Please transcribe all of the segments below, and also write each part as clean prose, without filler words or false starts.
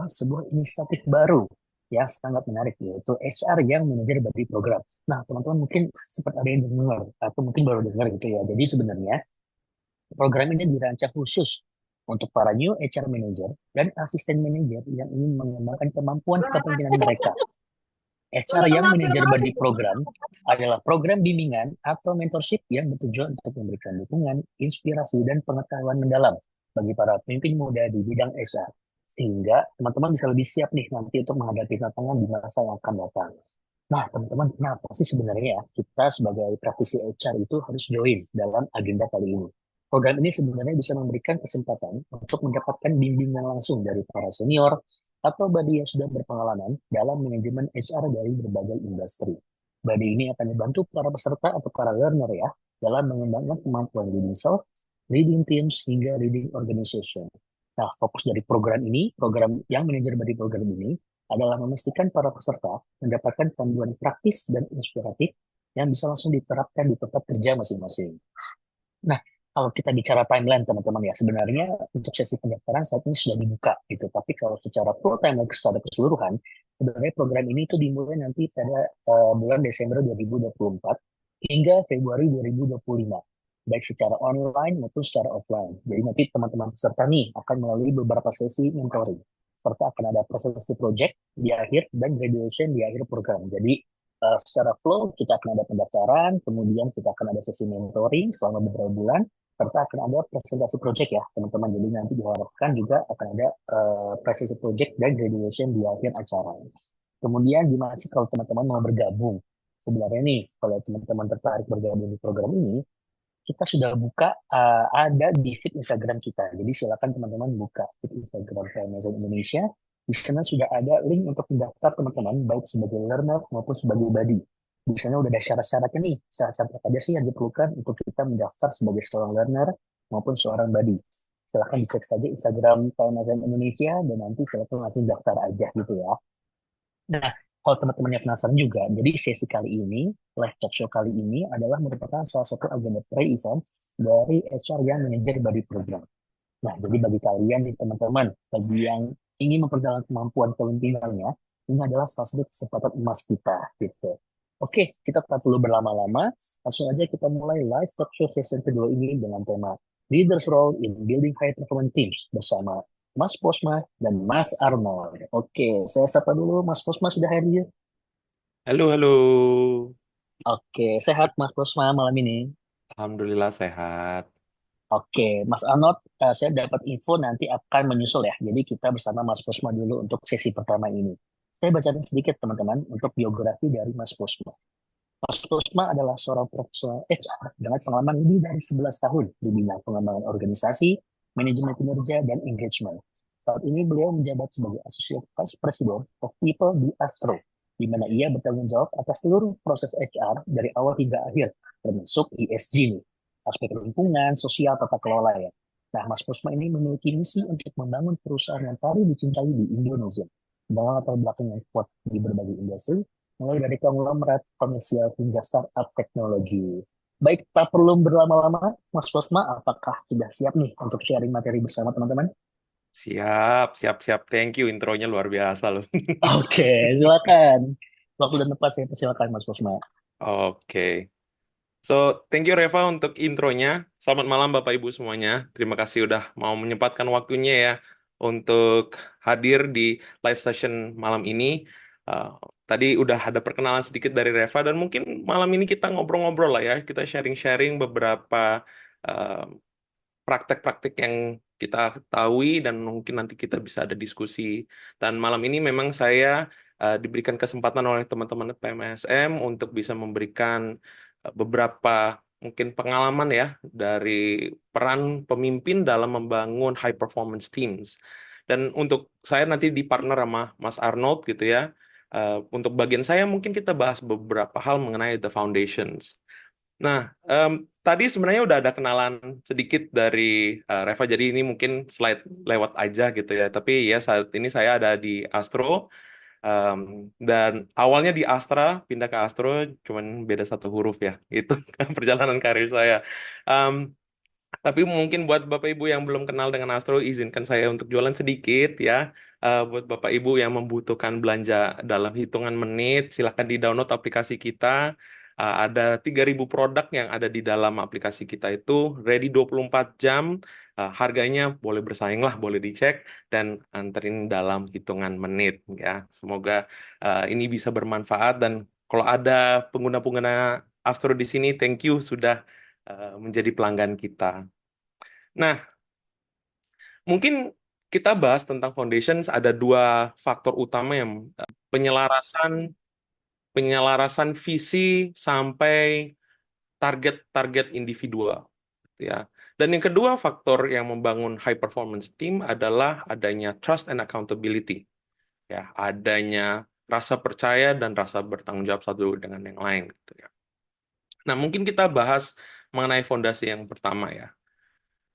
tentang sebuah inisiatif baru yang sangat menarik, yaitu HR yang manajer body program. Nah, teman-teman mungkin sempat ada yang dengar atau mungkin baru dengar gitu ya. Jadi sebenarnya program ini dirancang khusus untuk para new HR manager dan asisten manager yang ingin mengembangkan kemampuan kepemimpinan mereka. HR yang manajer body program adalah program bimbingan atau mentorship yang bertujuan untuk memberikan dukungan, inspirasi, dan pengetahuan mendalam bagi para pemimpin muda di bidang HR. Sehingga teman-teman bisa lebih siap nih nanti untuk menghadapi tantangan di masa yang akan datang. Nah, teman-teman, kenapa sih sebenarnya ya kita sebagai praktisi HR itu harus join dalam agenda kali ini? Program ini sebenarnya bisa memberikan kesempatan untuk mendapatkan bimbingan langsung dari para senior atau badi yang sudah berpengalaman dalam manajemen HR dari berbagai industri. Badi ini akan membantu para peserta atau para learner ya dalam mengembangkan kemampuan leading self, leading teams, hingga leading organization. Nah, fokus dari program ini, program yang manajer badi program ini adalah memastikan para peserta mendapatkan panduan praktis dan inspiratif yang bisa langsung diterapkan di tempat kerja masing-masing. Nah, kalau kita bicara timeline teman-teman ya, sebenarnya untuk sesi pendaftaran saat ini sudah dibuka gitu. Tapi kalau secara full timeline secara keseluruhan, sebenarnya program ini itu dimulai nanti pada bulan Desember 2024 hingga Februari 2025. Baik secara online maupun secara offline. Jadi nanti teman-teman peserta nih akan melalui beberapa sesi mentoring. Serta akan ada prosesi project di akhir dan graduation di akhir program. Jadi secara flow kita akan ada pendaftaran, kemudian kita akan ada sesi mentoring selama beberapa bulan, serta akan ada presentasi project ya teman-teman. Jadi nanti diharapkan juga akan ada presentasi project dan graduation di akhir acara. Kemudian gimana sih kalau teman-teman mau bergabung? Sebenarnya nih, kalau teman-teman tertarik bergabung di program ini, kita sudah buka ada di feed Instagram kita. Jadi silakan teman-teman buka feed Instagram Amazon Indonesia. Di sana sudah ada link untuk mendaftar teman-teman, baik sebagai learner maupun sebagai buddy. Di sana udah ada syarat-syaratnya nih. Syarat-syarat apa aja sih yang diperlukan untuk kita mendaftar sebagai seorang learner maupun seorang buddy. Silahkan dicek saja Instagram Amazon Indonesia dan nanti silakan langsung daftar aja gitu ya. Nah, kalau teman-teman yang penasaran juga, jadi sesi kali ini, live talk show kali ini adalah merupakan salah satu agenda pre-event dari HR yang manajer body program. Nah, jadi bagi kalian nih teman-teman, bagi yang ingin memperdalam kemampuan kepemimpinannya, ini adalah salah satu kesempatan emas kita, gitu. Oke, kita tak perlu berlama-lama, langsung aja kita mulai live talk show session kedua ini dengan tema Leaders Role in Building High Performance Teams bersama Mas Posma dan Mas Arnold. Oke, saya sapa dulu Mas Posma sudah hadir. Halo, halo. Oke, sehat Mas Posma malam ini. Alhamdulillah sehat. Oke, Mas Arnold, saya dapat info nanti akan menyusul ya. Jadi kita bersama Mas Posma dulu untuk sesi pertama ini. Saya bacakan sedikit teman-teman untuk biografi dari Mas Posma. Mas Posma adalah seorang profesional HR dengan pengalaman lebih dari 11 tahun di bidang pengembangan organisasi, manajemen kinerja, dan engagement. Saat ini beliau menjabat sebagai Associate Vice President of People di Astro, di mana ia bertanggung jawab atas seluruh proses HR dari awal hingga akhir, termasuk ESG nih, aspek lingkungan, sosial, tata kelola ya. Nah, Mas Posma ini memiliki misi untuk membangun perusahaan yang paling dicintai di Indonesia, dengan latar belakang yang kuat di berbagai industri, mulai dari konglomerat komersial hingga startup teknologi. Baik, tak perlu berlama-lama, Mas Posma, apakah sudah siap nih untuk sharing materi bersama teman-teman? Siap, siap, siap. Thank you. Intronya luar biasa loh. Oke, silakan. Waktu dan tempat saya persilakan, Mas Posma. Oke. So, thank you Reva untuk intronya. Selamat malam Bapak Ibu semuanya. Terima kasih udah mau menyempatkan waktunya ya untuk hadir di live session malam ini. Uh, Tadi udah ada perkenalan sedikit dari Reva dan mungkin malam ini kita ngobrol-ngobrol lah ya. Kita sharing-sharing beberapa uh, praktek-praktek yang kita ketahui dan mungkin nanti kita bisa ada diskusi. Dan malam ini memang saya diberikan kesempatan oleh teman-teman PMSM untuk bisa memberikan beberapa mungkin pengalaman ya dari peran pemimpin dalam membangun high performance teams. Dan untuk saya nanti di partner sama Mas Arnold gitu ya. Untuk bagian saya mungkin kita bahas beberapa hal mengenai the foundations. Nah, tadi sebenarnya udah ada kenalan sedikit dari Reva, jadi ini mungkin slide lewat aja gitu ya. Tapi ya saat ini saya ada di Astro, em, dan awalnya di Astra, pindah ke Astro, cuman beda satu huruf ya. Itu perjalanan karir saya. Em, tapi mungkin buat Bapak Ibu yang belum kenal dengan Astro, izinkan saya untuk jualan sedikit ya. buat Bapak Ibu yang membutuhkan belanja dalam hitungan menit, silakan di-download aplikasi kita. Ada 3.000 produk yang ada di dalam aplikasi kita itu, ready 24 jam. Harganya boleh bersaing lah, boleh dicek, dan anterin dalam hitungan menit ya. Semoga ini bisa bermanfaat, dan kalau ada pengguna-pengguna Astro di sini, thank you sudah menjadi pelanggan kita. Nah, mungkin kita bahas tentang foundations, ada dua faktor utama yang penyelarasan penyelarasan visi sampai target-target individual ya. Dan yang kedua faktor yang membangun high performance team adalah adanya trust and accountability ya, adanya rasa percaya dan rasa bertanggung jawab satu dengan yang lain gitu ya. Nah, mungkin kita bahas mengenai fondasi yang pertama ya.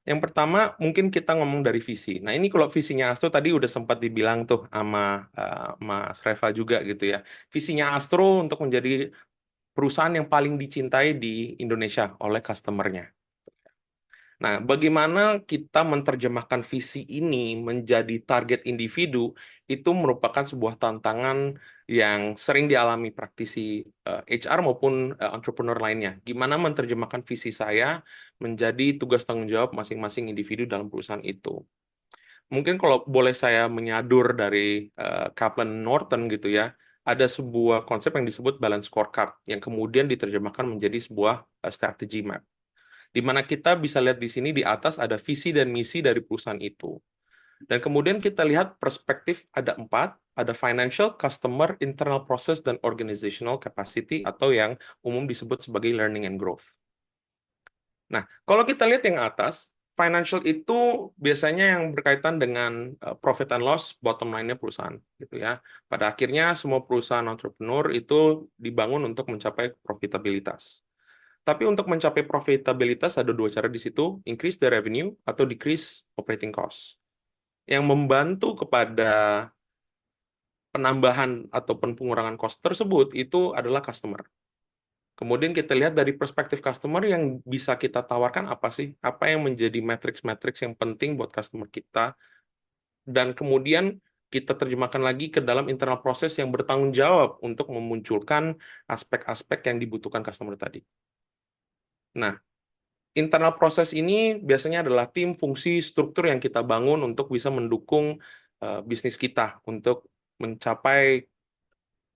Yang pertama, mungkin kita ngomong dari visi. Nah, ini kalau visinya Astro tadi udah sempat dibilang tuh sama Mas Reva juga gitu ya. Visinya Astro untuk menjadi perusahaan yang paling dicintai di Indonesia oleh customer-nya. Nah, bagaimana kita menerjemahkan visi ini menjadi target individu itu merupakan sebuah tantangan yang sering dialami praktisi HR maupun entrepreneur lainnya. Gimana menerjemahkan visi saya menjadi tugas tanggung jawab masing-masing individu dalam perusahaan itu. Mungkin kalau boleh saya menyadur dari Kaplan Norton gitu ya, ada sebuah konsep yang disebut balance scorecard yang kemudian diterjemahkan menjadi sebuah strategy map, di mana kita bisa lihat di sini di atas ada visi dan misi dari perusahaan itu. Dan kemudian kita lihat perspektif ada 4, ada financial, customer, internal process, dan organizational capacity atau yang umum disebut sebagai learning and growth. Nah, kalau kita lihat yang atas, financial itu biasanya yang berkaitan dengan profit and loss, bottom line-nya perusahaan, gitu ya. Pada akhirnya semua perusahaan entrepreneur itu dibangun untuk mencapai profitabilitas. Tapi untuk mencapai profitabilitas ada dua cara di situ, increase the revenue atau decrease operating cost. Yang membantu kepada penambahan ataupun pengurangan cost tersebut itu adalah customer. Kemudian kita lihat dari perspektif customer yang bisa kita tawarkan apa sih? Apa yang menjadi matriks-matriks yang penting buat customer kita? Dan kemudian kita terjemahkan lagi ke dalam internal proses yang bertanggung jawab untuk memunculkan aspek-aspek yang dibutuhkan customer tadi. Nah, internal proses ini biasanya adalah tim, fungsi, struktur yang kita bangun untuk bisa mendukung bisnis kita untuk mencapai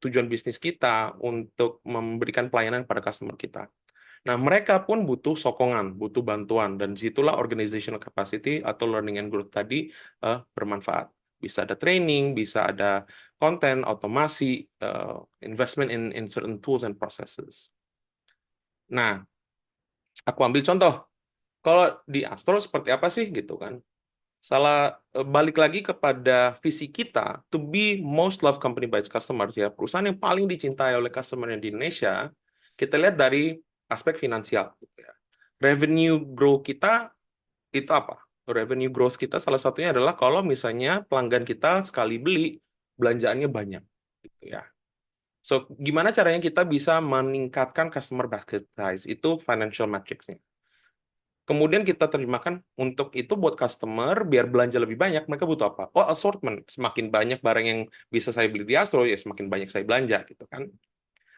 tujuan bisnis kita untuk memberikan pelayanan pada customer kita. Nah, mereka pun butuh sokongan, butuh bantuan, dan disitulah organizational capacity atau learning and growth tadi bermanfaat. Bisa ada training, bisa ada konten, otomasi, investment in certain tools and processes. Nah, aku ambil contoh. Kalau di Astro seperti apa sih gitu kan? Balik lagi kepada visi kita to be most loved company by its customers ya, perusahaan yang paling dicintai oleh customer di Indonesia. Kita lihat dari aspek finansial gitu ya. Revenue growth kita itu apa? Revenue growth kita salah satunya adalah kalau misalnya pelanggan kita sekali beli belanjaannya banyak gitu ya. So, gimana caranya kita bisa meningkatkan customer basket size? Itu financial metrics-nya. Kemudian kita terjemahkan untuk itu buat customer, biar belanja lebih banyak, mereka butuh apa? Oh, assortment. Semakin banyak barang yang bisa saya beli di Astro, ya semakin banyak saya belanja, gitu kan.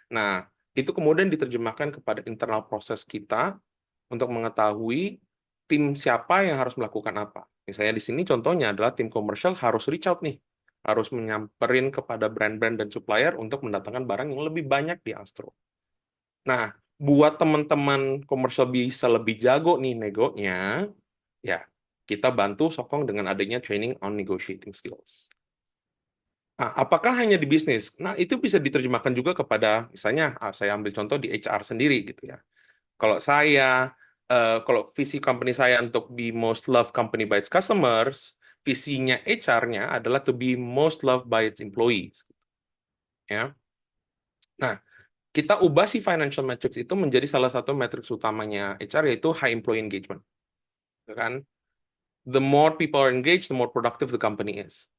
Nah, itu kemudian diterjemahkan kepada internal proses kita untuk mengetahui tim siapa yang harus melakukan apa. Misalnya di sini contohnya adalah tim komersial harus reach out nih, harus menyamperin kepada brand-brand dan supplier untuk mendatangkan barang yang lebih banyak di Astro. Nah, buat teman-teman komersial bisa lebih jago nih negonya, ya kita bantu sokong dengan adanya training on negotiating skills. Nah, apakah hanya di bisnis? Nah, itu bisa diterjemahkan juga kepada, misalnya, saya ambil contoh di HR sendiri gitu ya. Kalau saya, kalau visi company saya untuk be most loved company by its customers, visinya HR-nya adalah to be most loved by its employees. Ya. Nah, kita ubah si financial metrics itu menjadi salah satu matriks utamanya HR, yaitu high employee engagement. Ya kan? The more people are engaged, the more productive the company is.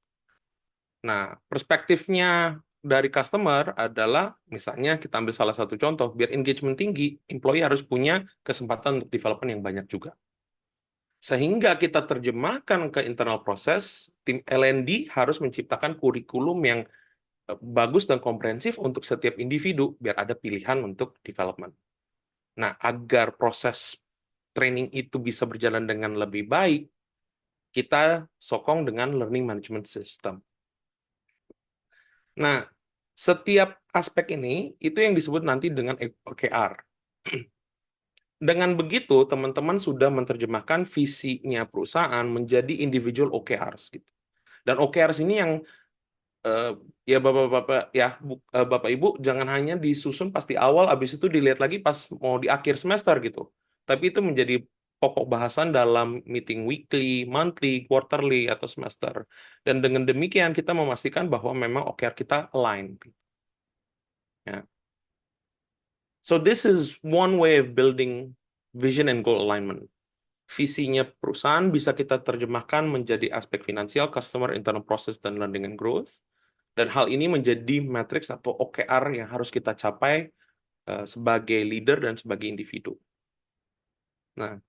Nah, perspektifnya dari customer adalah, misalnya kita ambil salah satu contoh, biar engagement tinggi, employee harus punya kesempatan untuk development yang banyak juga. Sehingga kita terjemahkan ke internal proses, tim L&D harus menciptakan kurikulum yang bagus dan komprehensif untuk setiap individu, biar ada pilihan untuk development. Nah, agar proses training itu bisa berjalan dengan lebih baik, kita sokong dengan learning management system. Nah, setiap aspek ini itu yang disebut nanti dengan OKR. Dengan begitu, teman-teman sudah menerjemahkan visinya perusahaan menjadi individual OKRs gitu. Dan OKRs ini yang eh, ya Bapak-bapak ya Bapak Ibu jangan hanya disusun pas di awal, habis itu dilihat lagi pas mau di akhir semester gitu. Tapi itu menjadi pokok bahasan dalam meeting weekly, monthly, quarterly atau semester. Dan dengan demikian kita memastikan bahwa memang OKR kita align. Ya. So this is one way of building vision and goal alignment. Visinya perusahaan bisa kita terjemahkan menjadi aspek finansial, customer, internal process, dan learning and growth. Dan hal ini menjadi matriks atau OKR yang harus kita capai sebagai leader dan sebagai individu. Nah,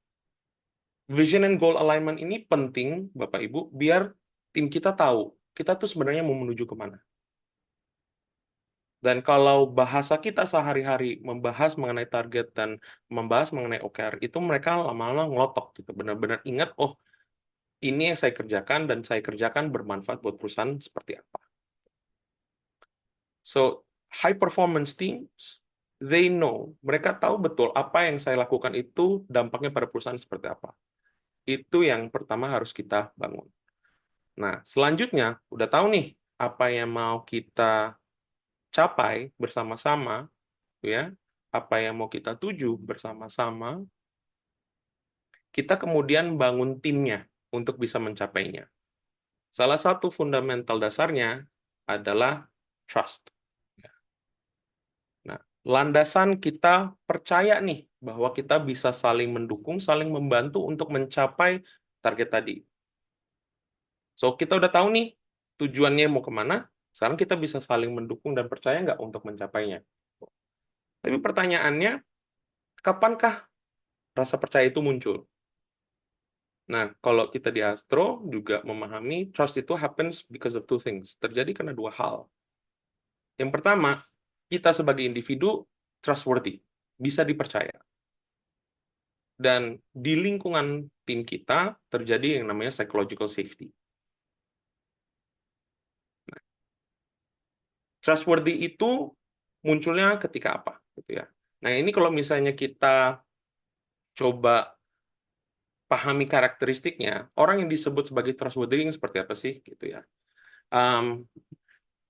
vision and goal alignment ini penting, Bapak Ibu, biar tim kita tahu kita tuh sebenarnya mau menuju kemana. Dan kalau bahasa kita sehari-hari membahas mengenai target dan membahas mengenai OKR, itu mereka lama-lama ngelotok gitu. Benar-benar ingat, oh ini yang saya kerjakan dan saya kerjakan bermanfaat buat perusahaan seperti apa. So, high performance teams, they know, mereka tahu betul apa yang saya lakukan itu dampaknya pada perusahaan seperti apa. Itu yang pertama harus kita bangun. Nah, selanjutnya, udah tahu nih apa yang mau kita capai bersama-sama, ya, apa yang mau kita tuju bersama-sama, kita kemudian bangun timnya untuk bisa mencapainya. Salah satu fundamental dasarnya adalah trust. Nah, landasan kita percaya nih bahwa kita bisa saling mendukung, saling membantu untuk mencapai target tadi. So, kita udah tahu nih tujuannya mau kemana, sekarang kita bisa saling mendukung dan percaya nggak untuk mencapainya. Tapi pertanyaannya, kapankah rasa percaya itu muncul? Nah, kalau kita di Astro juga memahami trust itu happens because of two things. Terjadi karena dua hal. Yang pertama, kita sebagai individu trustworthy, bisa dipercaya. Dan di lingkungan tim kita terjadi yang namanya psychological safety. Trustworthy itu munculnya ketika apa? Gitu ya. Nah, ini kalau misalnya kita coba pahami karakteristiknya, orang yang disebut sebagai trustworthy yang seperti apa sih? Gitu ya. Um,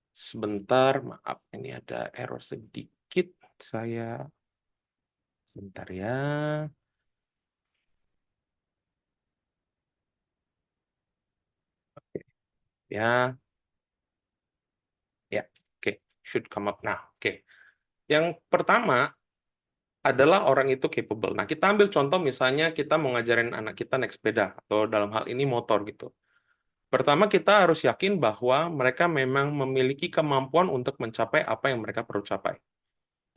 Sebentar, maaf, ini ada error sedikit. Saya, bentar ya. Ya, ya, oke. Should come up now. Oke. Yang pertama adalah orang itu capable. Nah, kita ambil contoh misalnya kita mau ngajarin anak kita naik sepeda atau dalam hal ini motor gitu. Pertama, kita harus yakin bahwa mereka memang memiliki kemampuan untuk mencapai apa yang mereka perlu capai.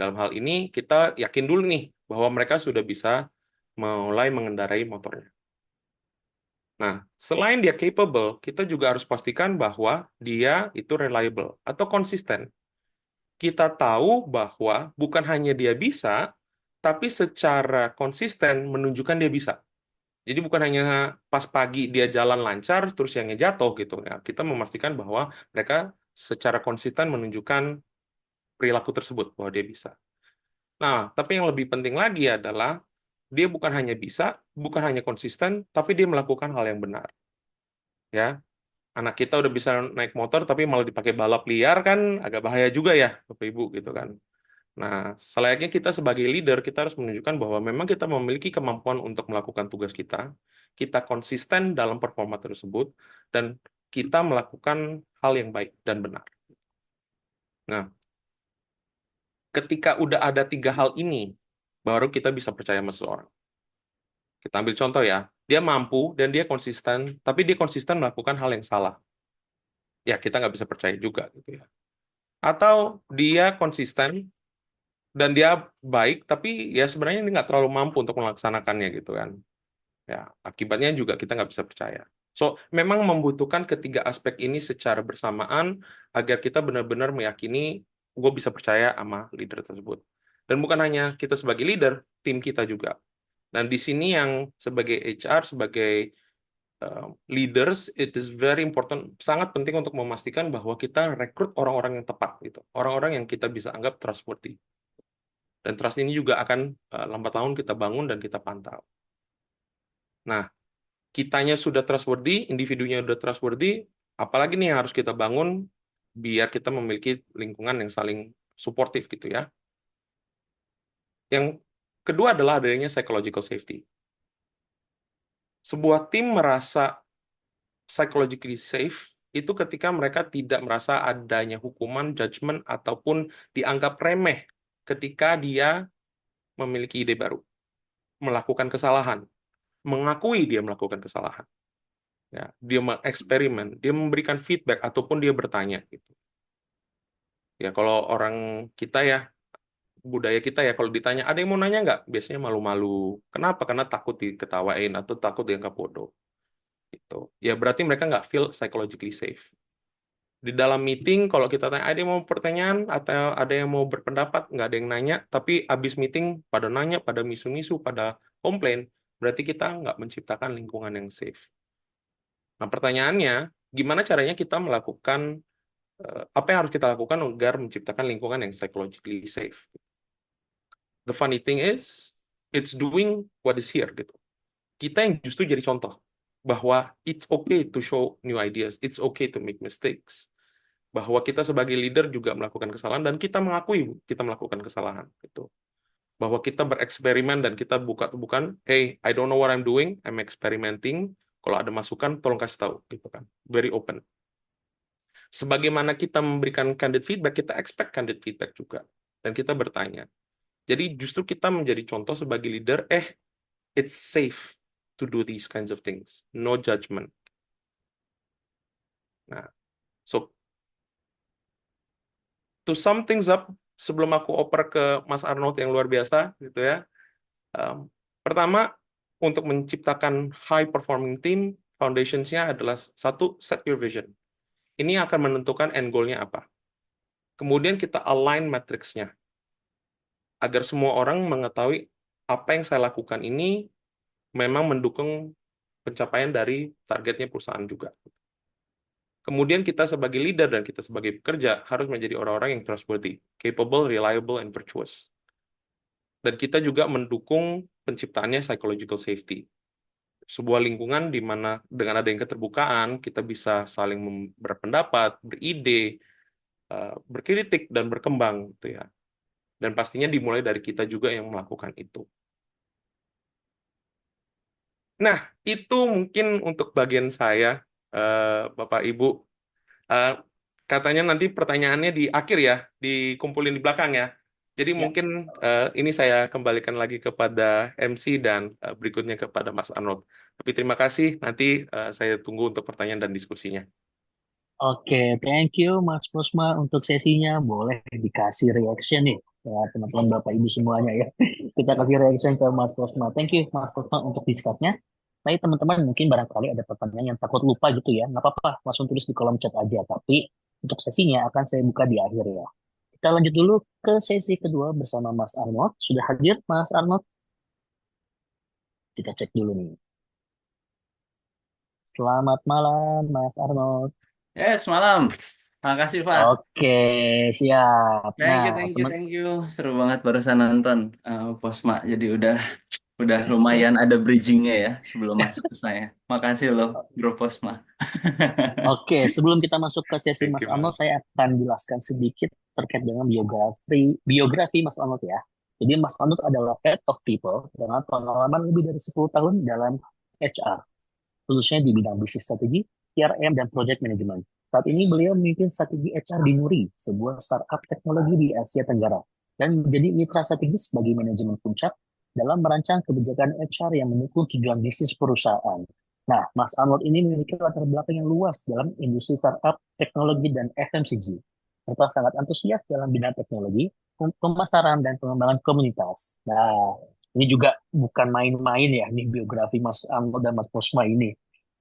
Dalam hal ini, kita yakin dulu nih bahwa mereka sudah bisa mulai mengendarai motornya. Nah, selain dia capable, kita juga harus pastikan bahwa dia itu reliable atau konsisten. Kita tahu bahwa bukan hanya dia bisa, tapi secara konsisten menunjukkan dia bisa. Jadi bukan hanya pas pagi dia jalan lancar, terus yang jatuh gitu. Ya, kita memastikan bahwa mereka secara konsisten menunjukkan perilaku tersebut, bahwa dia bisa. Nah, tapi yang lebih penting lagi adalah dia bukan hanya bisa, bukan hanya konsisten, tapi dia melakukan hal yang benar. Ya, anak kita udah bisa naik motor, tapi malah dipakai balap liar kan agak bahaya juga ya, Bapak Ibu gitu kan. Nah, selayaknya kita sebagai leader, kita harus menunjukkan bahwa memang kita memiliki kemampuan untuk melakukan tugas kita konsisten dalam performa tersebut, dan kita melakukan hal yang baik dan benar. Nah, ketika udah ada tiga hal ini, baru kita bisa percaya sama seseorang. Kita ambil contoh ya, dia mampu dan dia konsisten, tapi dia konsisten melakukan hal yang salah. Ya, kita nggak bisa percaya juga gitu ya. Atau dia konsisten dan dia baik, tapi ya sebenarnya dia nggak terlalu mampu untuk melaksanakannya gitu kan. Ya, akibatnya juga kita nggak bisa percaya. So, memang membutuhkan ketiga aspek ini secara bersamaan agar kita benar-benar meyakini gue bisa percaya sama leader tersebut. Dan bukan hanya kita sebagai leader, tim kita juga. Dan di sini yang sebagai HR, sebagai leaders, it is very important, sangat penting untuk memastikan bahwa kita rekrut orang-orang yang tepat, gitu. Orang-orang yang kita bisa anggap trustworthy. Dan trust ini juga akan lambat laun kita bangun dan kita pantau. Nah, kitanya sudah trustworthy, individunya sudah trustworthy, apalagi nih yang harus kita bangun biar kita memiliki lingkungan yang saling suportif gitu ya. Yang kedua adalah adanya psychological safety. Sebuah tim merasa psychologically safe itu ketika mereka tidak merasa adanya hukuman, judgment, ataupun dianggap remeh ketika dia memiliki ide baru, melakukan kesalahan, mengakui dia melakukan kesalahan. Ya, dia mengeksperimen, dia memberikan feedback ataupun dia bertanya gitu. Ya kalau orang kita ya, budaya kita ya kalau ditanya ada yang mau nanya nggak, biasanya malu-malu. Kenapa? Karena takut diketawain atau takut dianggap bodoh. Gitu. Ya berarti mereka nggak feel psychologically safe. Di dalam meeting kalau kita tanya ada yang mau pertanyaan atau ada yang mau berpendapat, nggak ada yang nanya, tapi abis meeting pada nanya, pada misu-misu, pada komplain, berarti kita nggak menciptakan lingkungan yang safe. Nah pertanyaannya, gimana caranya kita melakukan apa yang harus kita lakukan agar menciptakan lingkungan yang psychologically safe. The funny thing is, it's doing what is here gitu. Kita yang justru jadi contoh bahwa it's okay to show new ideas, it's okay to make mistakes. Bahwa kita sebagai leader juga melakukan kesalahan dan kita mengakui kita melakukan kesalahan gitu. Bahwa kita bereksperimen dan kita bukan, hey, I don't know what I'm doing, I'm experimenting. Kalau ada masukan, tolong kasih tahu gitu kan. Very open. Sebagaimana kita memberikan candid feedback, kita expect candid feedback juga. Dan kita bertanya. Jadi justru kita menjadi contoh sebagai leader, it's safe to do these kinds of things. No judgment. Nah, so to sum things up, sebelum aku oper ke Mas Arnold yang luar biasa, gitu ya. Pertama, untuk menciptakan high performing team, foundationsnya adalah satu, set your vision. Ini akan menentukan end goal-nya apa. Kemudian kita align matriksnya. Agar semua orang mengetahui apa yang saya lakukan ini memang mendukung pencapaian dari targetnya perusahaan juga. Kemudian kita sebagai leader dan kita sebagai pekerja harus menjadi orang-orang yang trustworthy, capable, reliable, and virtuous. Dan kita juga mendukung penciptaannya psychological safety. Sebuah lingkungan di mana dengan adanya keterbukaan, kita bisa saling berpendapat, beride, berkritik, dan berkembang. Gitu ya. Dan pastinya dimulai dari kita juga yang melakukan itu. Nah, itu mungkin untuk bagian saya, Bapak Ibu. Eh, Katanya nanti pertanyaannya di akhir ya, dikumpulin di belakang ya. Jadi Ya, mungkin ini saya kembalikan lagi kepada MC dan berikutnya kepada Mas Arnold. Tapi terima kasih, nanti saya tunggu untuk pertanyaan dan diskusinya. oke, thank you Mas Pusma untuk sesinya. Boleh dikasih reaction nih ya teman-teman Bapak Ibu semuanya ya. Kita kasih reaction ke Mas Pusma. Thank you Mas Pusma untuk discuss-nya. Tapi teman-teman mungkin barangkali ada pertanyaan yang takut lupa gitu ya. Nggak apa-apa, langsung tulis di kolom chat aja. Tapi untuk sesinya akan saya buka di akhir ya. Kita lanjut dulu ke sesi kedua bersama Mas Arnold. Sudah hadir Mas Arnold? Kita cek dulu nih. Selamat malam Mas Arnold. Yes, malam. Makasih, Pak. Oke, siap. Thank Nah, you, thank you, teman thank you. Seru banget barusan nonton Posma. Jadi udah lumayan ada bridgingnya ya sebelum masuk ke saya. Makasih loh, Bro Posma. Oke, sebelum kita masuk ke sesi Thank Mas you, Arnold, Mas. saya akan jelaskan sedikit terkait dengan biografi Mas Arnold ya. Jadi Mas Arnold adalah head of people dengan pengalaman lebih dari 10 tahun dalam HR, khususnya di bidang bisnis strategi, CRM, dan project management. Saat ini beliau memimpin strategi HR di Nuri, sebuah startup teknologi di Asia Tenggara, dan menjadi mitra strategis bagi manajemen puncak dalam merancang kebijakan HR yang mendukung tujuan bisnis perusahaan. Nah, Mas Arnold ini memiliki latar belakang yang luas dalam industri startup, teknologi, dan FMCG, serta sangat antusias dalam bidang teknologi, pemasaran, dan pengembangan komunitas. Nah, Ini juga bukan main-main ya, nih biografi Mas Arnold dan Mas Posma ini.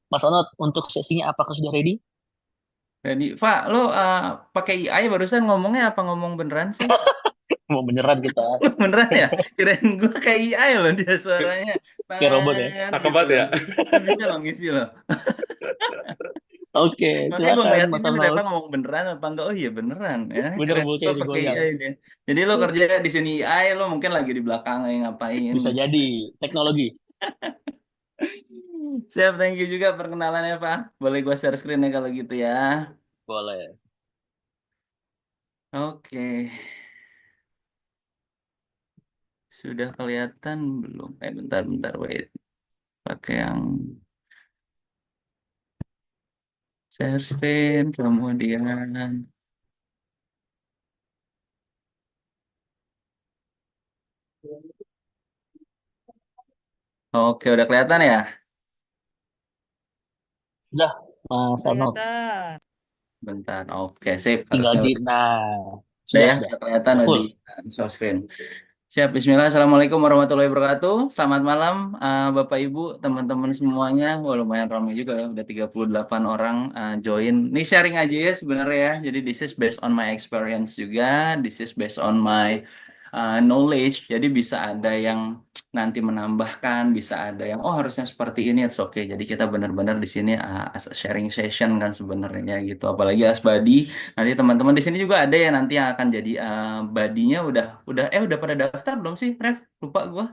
Mas Arnold, untuk sesinya apakah sudah ready? Jadi, Pak, lo pakai AI barusan ngomongnya apa ngomong beneran sih? Mau beneran kita Beneran ya? Kirain gue kayak AI loh dia suaranya. kayak robot ya? Tet Cakep gitu banget loh. ya. Dia bisa loh ngisi loh. Oke, Makanya gue silakan ngeliatin Mas kan Reva Arnold. ngomong beneran apa enggak. Oh iya beneran ya. Bener Keren lo bocahnya pakai digoyang. AI dia. Jadi lo kerja di sini AI, lo mungkin lagi di belakang ngapain Bisa gitu. jadi teknologi. Siap, thank you juga perkenalannya Pak. Boleh gue share screen-nya kalau gitu ya. Boleh. Oke, sudah kelihatan belum? Bentar, wait. Pakai yang share screen, kemudian. Oke, udah kelihatan ya? Sudah, Mas Arnold. Kelihatan. Bentar, oke, sip. Tinggal Harusnya di, udah, nah, udah sudah, ya, sudah. udah kelihatan Udah udah full. di share screen. Siap, Bismillah. Assalamualaikum warahmatullahi wabarakatuh. Selamat malam, Bapak Ibu, teman-teman semuanya. Wah, lumayan ramai juga ya, udah 38 orang join. Ini sharing aja ya sebenarnya ya. Jadi this is based on my experience juga, this is based on my knowledge. Jadi bisa ada yang nanti menambahkan, bisa ada yang oh harusnya seperti ini, it's okay. Jadi kita benar-benar di sini as a sharing session kan sebenarnya gitu. Apalagi Asbadi. Nanti teman-teman di sini juga ada ya nanti yang akan jadi badinya udah pada daftar belum sih, Ref? Lupa gua.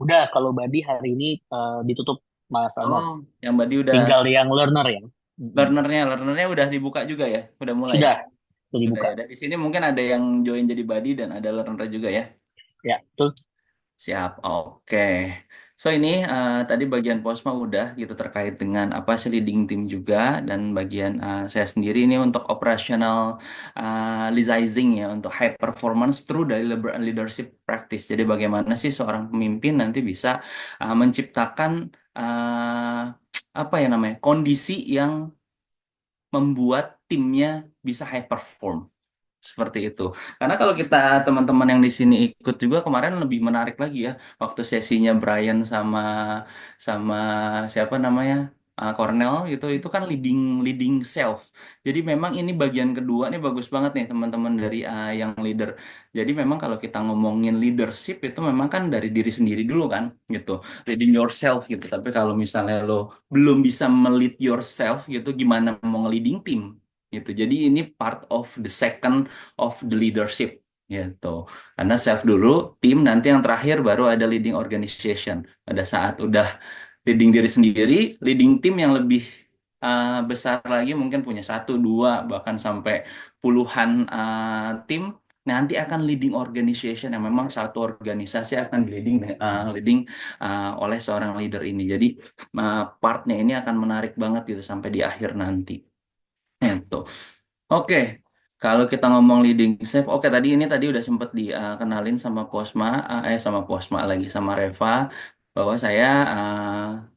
Udah, kalau Badi hari ini ditutup, Mas Oh, Arnold. yang badi udah Tinggal yang learner ya. Mm-mm. learnernya udah dibuka juga ya, udah mulai ya, Sudah, sudah udah dibuka. ya. Dan di sini mungkin ada yang join jadi badi dan ada learner juga ya. Ya, betul. Siap, oke. So ini tadi bagian posma udah gitu terkait dengan apa sih leading team juga dan bagian saya sendiri ini untuk operational leading ya untuk high performance through dari leadership practice. Jadi bagaimana sih seorang pemimpin nanti bisa menciptakan apa ya namanya kondisi yang membuat timnya bisa high perform. Seperti itu. Karena kalau kita teman-teman yang di sini ikut juga kemarin lebih menarik lagi ya waktu sesinya Brian sama sama siapa namanya Cornell gitu itu kan leading leading self. Jadi memang ini bagian kedua nih bagus banget nih teman-teman dari yang leader. Jadi memang kalau kita ngomongin leadership itu memang kan dari diri sendiri dulu kan gitu. Leading yourself gitu. Tapi kalau misalnya lo belum bisa melead yourself gitu gimana mau nge-leading tim gitu. Jadi ini part of the second of the leadership gitu. Karena self dulu, tim nanti yang terakhir baru ada leading organization. Pada saat udah leading diri sendiri, leading tim yang lebih besar lagi mungkin punya satu, dua, bahkan sampai puluhan tim. Nanti akan leading organization yang memang satu organisasi akan leading oleh seorang leader ini. Jadi partnya ini akan menarik banget gitu sampai di akhir nanti. Itu. Oke, kalau kita ngomong leading chef, oke tadi udah sempat dikenalin sama Posma, sama Posma lagi sama Reva, bahwa saya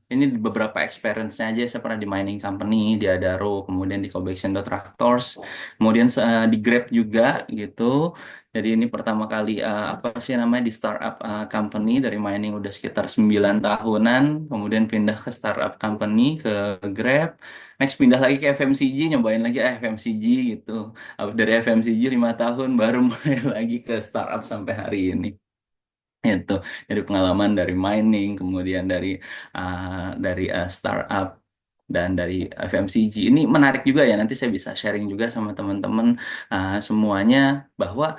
ini beberapa experience-nya aja, saya pernah di mining company, di Adaro, kemudian di Cobexion Tractors, kemudian di Grab juga gitu. Jadi ini pertama kali apa sih namanya di startup company dari mining udah sekitar 9 tahunan, kemudian pindah ke startup company ke Grab. Next pindah lagi ke FMCG, nyobain lagi FMCG gitu. Habis dari FMCG 5 tahun baru mulai lagi ke startup sampai hari ini. Itu jadi pengalaman dari mining, kemudian dari startup dan dari FMCG. Ini menarik juga ya. Nanti saya bisa sharing juga sama teman-teman semuanya bahwa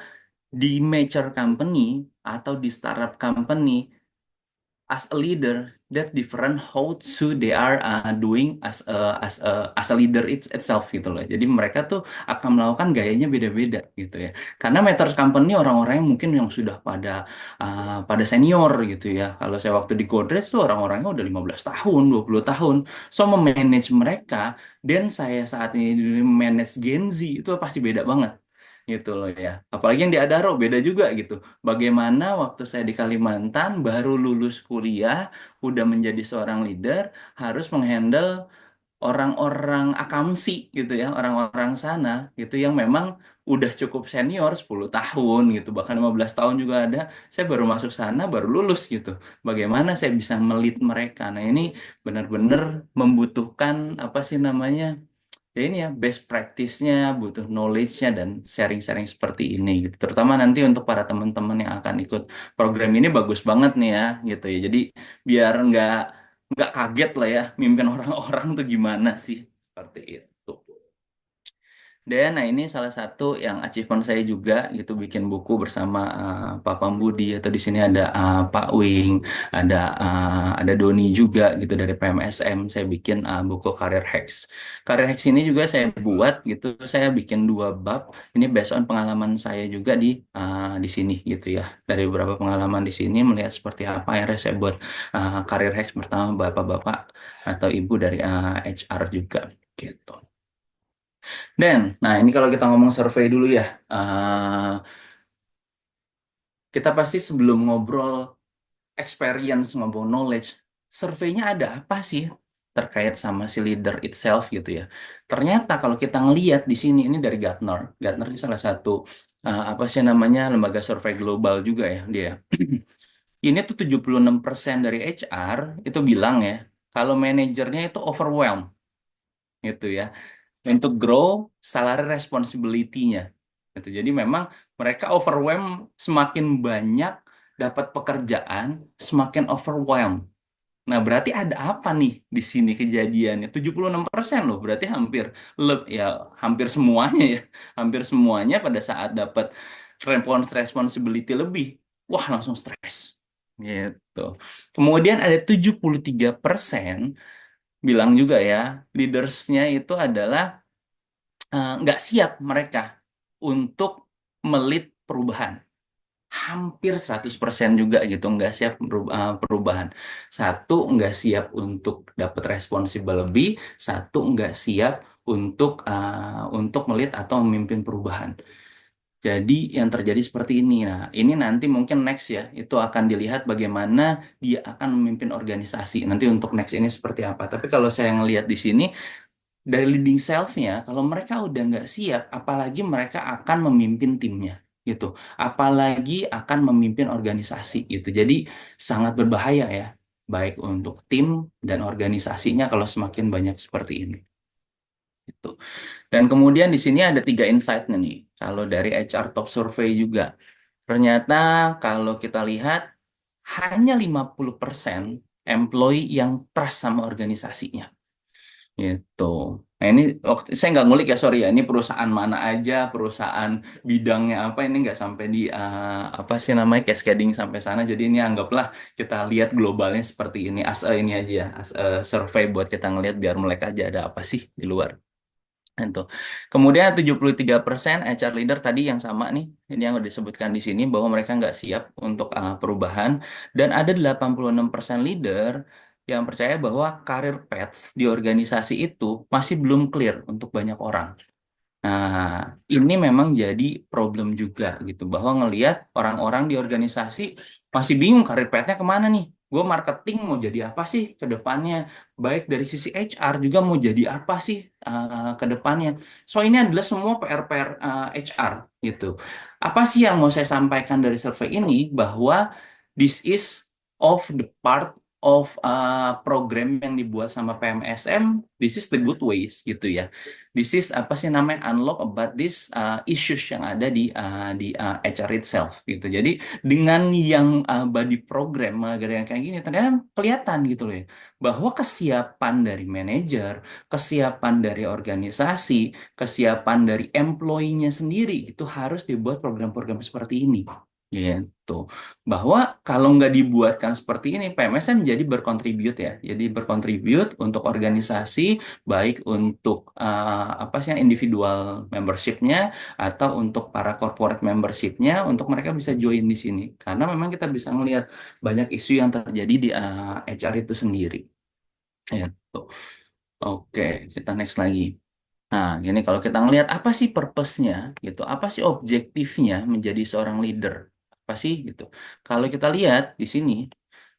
di mature company atau di startup company as a leader that different how to they are doing as a leader itself gitu loh. Jadi mereka tuh akan melakukan gayanya beda-beda gitu ya. Karena Matters Company orang-orang yang mungkin yang sudah pada senior gitu ya. Kalau saya waktu di Godrej tuh orang-orangnya udah 15 tahun, 20 tahun. So memanage mereka dan saya saat ini manage Gen Z itu pasti beda banget gitu loh ya. Apalagi yang di Adaro beda juga gitu. Bagaimana waktu saya di Kalimantan baru lulus kuliah, udah menjadi seorang leader, harus menghandle orang-orang akamsi gitu ya, orang-orang sana gitu yang memang udah cukup senior 10 tahun gitu, bahkan 15 tahun juga ada. Saya baru masuk sana, baru lulus gitu. Bagaimana saya bisa melit mereka? Nah, ini benar-benar membutuhkan apa sih namanya? Ya ini ya best practice-nya, butuh knowledge-nya dan sharing-sharing seperti ini gitu. Terutama nanti untuk para teman-teman yang akan ikut program ini bagus banget nih ya gitu ya. Jadi biar nggak kaget lah ya mimpin orang-orang tuh gimana sih seperti itu. Dan nah ini salah satu yang achievement saya juga gitu bikin buku bersama Pak Pambudi atau di sini ada Pak Wing, ada Doni juga gitu dari PMSM. Saya bikin buku Career Hacks. Career Hacks ini juga saya buat gitu. Saya bikin 2 bab. Ini based on pengalaman saya juga di sini gitu ya. Dari beberapa pengalaman di sini melihat seperti apa yang saya buat Career Hacks pertama bapak-bapak atau ibu dari HR juga gitu. Dan, nah ini kalau kita ngomong survei dulu ya, kita pasti sebelum ngobrol experience, ngobrol knowledge, surveinya ada apa sih terkait sama si leader itself gitu ya. Ternyata kalau kita ngeliat di sini, ini dari Gartner. Gartner ini salah satu, apa sih namanya, lembaga survei global juga ya dia. Ini tuh 76% dari HR itu bilang ya, kalau manajernya itu overwhelmed gitu ya untuk grow salary responsibility-nya. Gitu. Jadi memang mereka overwhelm, semakin banyak dapat pekerjaan, semakin overwhelm. Nah, berarti ada apa nih di sini kejadiannya? 76% loh, berarti ya hampir semuanya ya. Hampir semuanya pada saat dapat responsibility lebih, wah langsung stres. Gitu. Kemudian ada 73% bilang juga ya, leadersnya itu adalah nggak siap mereka untuk melit perubahan. Hampir 100% juga gitu, nggak siap perubahan. Satu, nggak siap untuk dapat responsibel lebih. Satu, nggak siap untuk melit atau memimpin perubahan. Jadi yang terjadi seperti ini. Nah, ini nanti mungkin next ya, itu akan dilihat bagaimana dia akan memimpin organisasi. Nanti untuk next ini seperti apa. Tapi kalau saya ngelihat di sini, dari leading self-nya, kalau mereka udah nggak siap, apalagi mereka akan memimpin timnya, gitu. Apalagi akan memimpin organisasi, gitu. Jadi sangat berbahaya ya, baik untuk tim dan organisasinya kalau semakin banyak seperti ini. Gitu. Dan kemudian di sini ada 3 insight-nya nih. Kalau dari HR Top Survey juga, ternyata kalau kita lihat hanya 50% employee yang trust sama organisasinya. Gitu. Nah ini saya nggak ngulik ya, sorry ya. Ini perusahaan mana aja, perusahaan bidangnya apa, ini nggak sampai di apa sih namanya cascading sampai sana. Jadi ini anggaplah kita lihat globalnya seperti ini, ini aja ya, as a survey buat kita ngelihat biar mereka aja ada apa sih di luar. Itu. Kemudian 73% HR leader tadi yang sama nih, ini yang udah disebutkan di sini bahwa mereka nggak siap untuk perubahan, dan ada 86% leader yang percaya bahwa karir path di organisasi itu masih belum clear untuk banyak orang. Nah, ini memang jadi problem juga gitu, bahwa ngelihat orang-orang di organisasi masih bingung karir path-nya kemana nih. Gue marketing mau jadi apa sih ke depannya? Baik dari sisi HR juga mau jadi apa sih ke depannya? So ini adalah semua PR-PR HR gitu. Apa sih yang mau saya sampaikan dari survei ini? Bahwa this is of the part of program yang dibuat sama PMSM, this is the good ways gitu ya. This is apa sih namanya unlock about this issues yang ada di HR itself gitu. Jadi dengan yang body program yang kayak gini ternyata kelihatan gitu loh ya, bahwa kesiapan dari manajer, kesiapan dari organisasi, kesiapan dari employee-nya sendiri itu harus dibuat program-program seperti ini. Gitu. Bahwa kalau nggak dibuatkan seperti ini, PMSM menjadi berkontribut ya. Jadi berkontribut untuk organisasi, baik untuk apa sih individual membershipnya atau untuk para corporate membershipnya, untuk mereka bisa join di sini. Karena memang kita bisa melihat banyak isu yang terjadi di HR itu sendiri. Gitu. Oke, kita next lagi. Nah, ini kalau kita ngelihat apa sih purpose-nya gitu, apa sih objektifnya menjadi seorang leader, apa sih gitu. Kalau kita lihat di sini,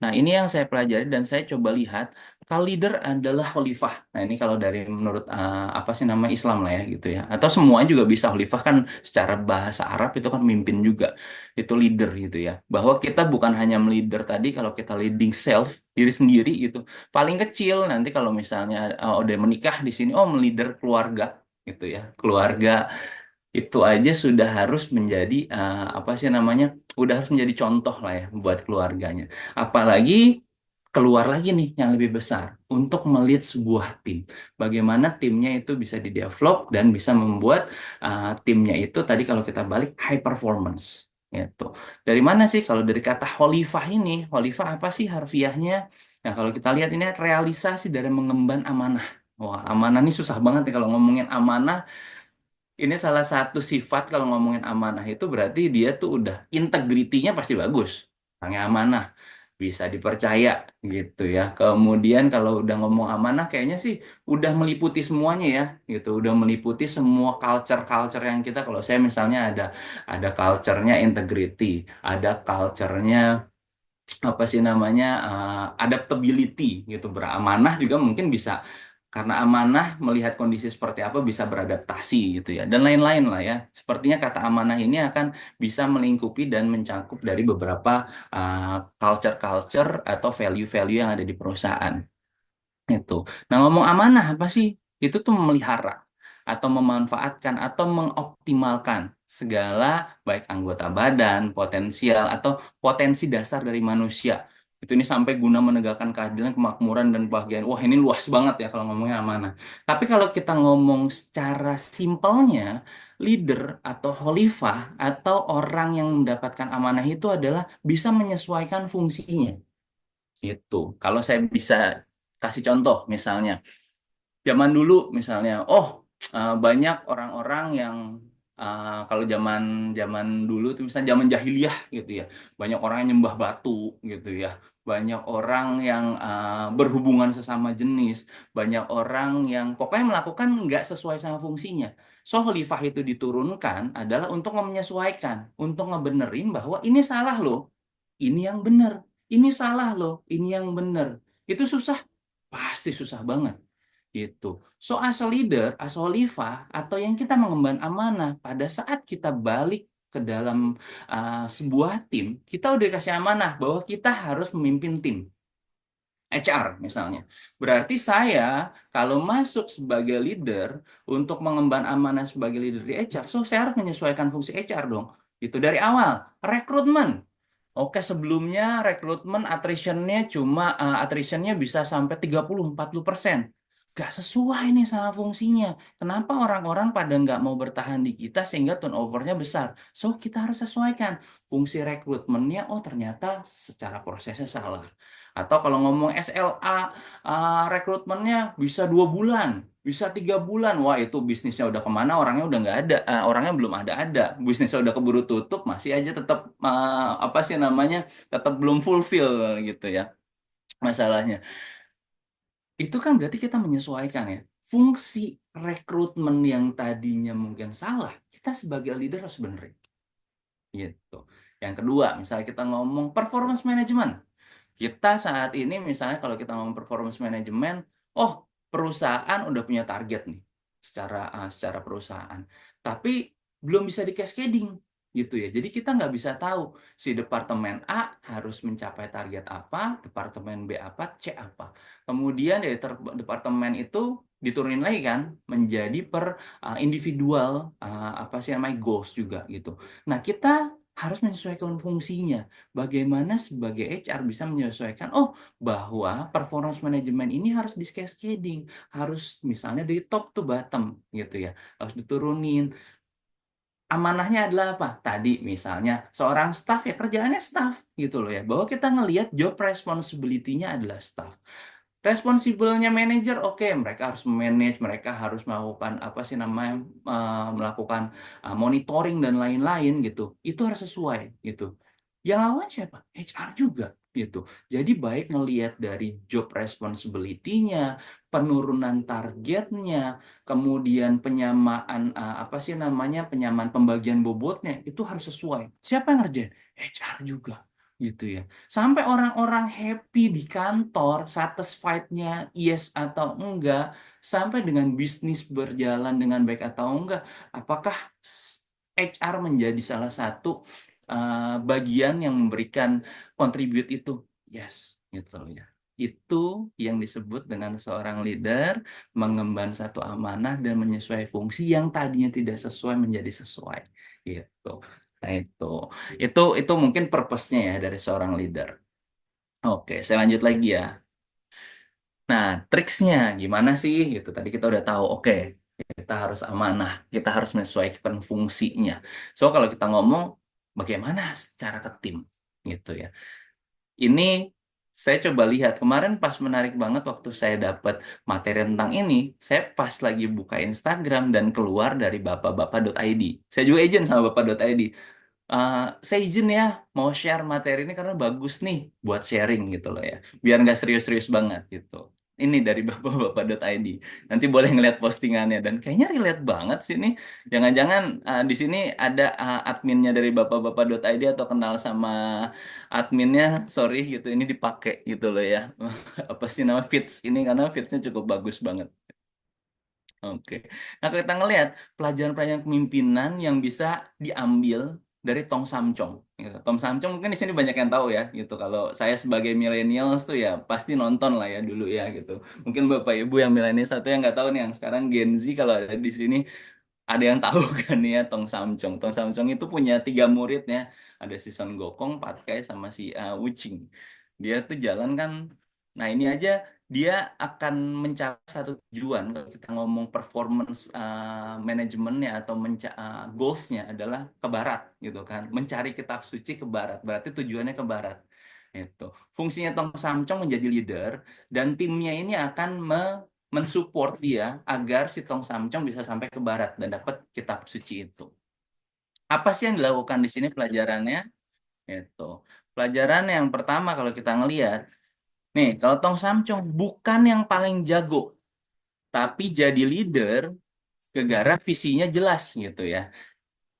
nah ini yang saya pelajari dan saya coba lihat Leader adalah khalifah. Nah, ini kalau dari menurut apa sih nama Islam lah ya gitu ya. Atau semua juga bisa khalifah kan secara bahasa Arab itu kan mimpin juga. Itu leader gitu ya. Bahwa kita bukan hanya leader tadi kalau kita leading self diri sendiri gitu. Paling kecil nanti kalau misalnya udah menikah di sini oh leader keluarga gitu ya. Keluarga itu aja sudah harus menjadi apa sih namanya? Udah harus menjadi contoh lah ya buat keluarganya. Apalagi keluar lagi nih yang lebih besar untuk melihat sebuah tim. Bagaimana timnya itu bisa didevelop dan bisa membuat timnya itu tadi kalau kita balik high performance. Gitu. Dari mana sih kalau dari kata khalifah ini? Khalifah apa sih harfiahnya? Nah, kalau kita lihat ini realisasi dari mengemban amanah. Wah, amanah ini susah banget nih kalau ngomongin amanah. Ini salah satu sifat kalau ngomongin amanah itu berarti dia tuh udah integritinya pasti bagus. Orangnya amanah, bisa dipercaya gitu ya. Kemudian kalau udah ngomong amanah kayaknya sih udah meliputi semuanya ya gitu. Udah meliputi semua culture-culture yang kita kalau saya misalnya ada culture-nya integrity, ada culture-nya apa sih namanya adaptability gitu beramanah juga mungkin bisa karena amanah melihat kondisi seperti apa bisa beradaptasi gitu ya dan lain-lain lah ya sepertinya kata amanah ini akan bisa melingkupi dan mencakup dari beberapa culture-culture atau value-value yang ada di perusahaan itu. Nah, ngomong amanah apa sih? Itu tuh memelihara atau memanfaatkan atau mengoptimalkan segala baik anggota badan, potensial atau potensi dasar dari manusia. Itu ini sampai guna menegakkan keadilan, kemakmuran dan kebahagiaan. Wah, ini luas banget ya kalau ngomongnya amanah. Tapi kalau kita ngomong secara simpelnya, leader atau khalifah atau orang yang mendapatkan amanah itu adalah bisa menyesuaikan fungsinya. Itu. Kalau saya bisa kasih contoh misalnya, zaman dulu misalnya, banyak orang-orang yang kalau zaman zaman dulu tuh misalnya zaman jahiliyah gitu ya, banyak orang yang nyembah batu gitu ya, banyak orang yang berhubungan sesama jenis, banyak orang yang pokoknya melakukan nggak sesuai sama fungsinya. So, khalifah itu diturunkan adalah untuk menyesuaikan, untuk ngebenerin bahwa ini salah loh, ini yang benar, ini salah loh, ini yang benar. Itu susah, pasti susah banget gitu. So as a leader, as a khalifah, atau yang kita mengemban amanah, pada saat kita balik ke dalam sebuah tim, kita udah dikasih amanah bahwa kita harus memimpin tim. HR misalnya. Berarti saya kalau masuk sebagai leader untuk mengemban amanah sebagai leader di HR, so saya harus menyesuaikan fungsi HR dong. Itu dari awal. Rekrutmen. Oke, sebelumnya rekrutmen attritionnya bisa sampai 30-40%. Gak sesuai nih sama fungsinya. Kenapa orang-orang pada nggak mau bertahan di kita sehingga turnovernya besar? So, kita harus sesuaikan. Fungsi rekrutmennya, oh ternyata secara prosesnya salah. Atau kalau ngomong SLA, rekrutmennya bisa 2 bulan, bisa 3 bulan. Wah, itu bisnisnya udah kemana? Orangnya udah nggak ada, orangnya belum ada. Bisnisnya udah keburu tutup, masih aja tetap apa sih namanya, tetap belum fulfill gitu ya masalahnya. Itu kan berarti kita menyesuaikan ya. Fungsi rekrutmen yang tadinya mungkin salah, kita sebagai leader harus benerin. Gitu. Yang kedua, misalnya kita ngomong performance management. Kita saat ini misalnya kalau kita ngomong performance management, oh perusahaan udah punya target nih secara perusahaan, tapi belum bisa di cascading gitu ya. Jadi kita nggak bisa tahu si departemen A harus mencapai target apa, departemen B apa, C apa. Kemudian dari departemen itu diturunin lagi kan menjadi per individual apa sih namanya goals juga gitu. Nah kita harus menyesuaikan fungsinya. Bagaimana sebagai HR bisa menyesuaikan, bahwa performance management ini harus di cascading, harus misalnya dari top to bottom gitu ya, harus diturunin. Amanahnya adalah apa? Tadi misalnya seorang staff ya kerjaannya staff gitu loh ya, bahwa kita ngelihat job responsibility-nya adalah staff. Responsibelnya manajer, oke, mereka harus manage, mereka harus melakukan apa sih namanya, melakukan monitoring dan lain-lain gitu. Itu harus sesuai gitu. Yang lawan siapa? HR juga gitu. Jadi baik ngelihat dari job responsibility-nya, penurunan targetnya, kemudian penyamaan apa sih namanya, penyamaan pembagian bobotnya itu harus sesuai. Siapa yang ngerjain? HR juga gitu ya. Sampai orang-orang happy di kantor, satisfied-nya yes atau enggak, sampai dengan bisnis berjalan dengan baik atau enggak, apakah HR menjadi salah satu bagian yang memberikan contribute itu? Yes, gitu loh ya. Itu yang disebut dengan seorang leader mengemban satu amanah dan menyesuaikan fungsi yang tadinya tidak sesuai menjadi sesuai, gitu. Nah, itu mungkin purpose-nya ya dari seorang leader. Oke, saya lanjut lagi ya. Nah, triksnya gimana sih? Gitu. Tadi kita udah tahu, oke, kita harus amanah, kita harus menyesuaikan fungsinya. So, kalau kita ngomong bagaimana secara ke tim, gitu ya. Ini saya coba lihat kemarin pas menarik banget waktu saya dapat materi tentang ini, saya pas lagi buka Instagram dan keluar dari bapak-bapak.id. Saya juga izin sama bapak.id. Eh, saya izin ya mau share materi ini karena bagus nih buat sharing gitu loh ya. Biar nggak serius-serius banget gitu. Ini dari bapak-bapak.id. Nanti boleh ngeliat postingannya dan kayaknya relate banget sih nih. Jangan-jangan di sini ada adminnya dari bapak-bapak.id atau kenal sama adminnya, sorry gitu ini dipakai gitu loh ya. Apa sih nama feeds ini karena feedsnya cukup bagus banget. Oke. Nah, kalau kita ngelihat pelajaran-pelajaran kepemimpinan yang bisa diambil dari Tong Samcong. Gitu. Tong Samcong mungkin di sini banyak yang tahu ya, gitu. Kalau saya sebagai millennials tuh ya pasti nonton lah ya dulu ya, gitu. Mungkin Bapak Ibu yang millennials satu yang nggak tahu nih, yang sekarang Gen Z kalau ada di sini ada yang tahu kan nih ya Tong Samcong. Tong Samcong itu punya 3 muridnya. Ada si Son Gokong, Patkai, sama si Wuching. Dia tuh jalan kan. Nah ini aja dia akan mencapai satu tujuan. Kalau kita ngomong performance manajemennya atau goalsnya adalah ke barat gitu kan. Mencari kitab suci ke barat. Berarti tujuannya ke barat. Itu. Fungsinya Tong Samcong menjadi leader dan timnya ini akan mensupport dia agar si Tong Samcong bisa sampai ke barat dan dapat kitab suci itu. Apa sih yang dilakukan di sini pelajarannya? Itu. Pelajaran yang pertama kalau kita ngelihat, nih kalau Tong Samcong bukan yang paling jago, tapi jadi leader gara visinya jelas gitu ya.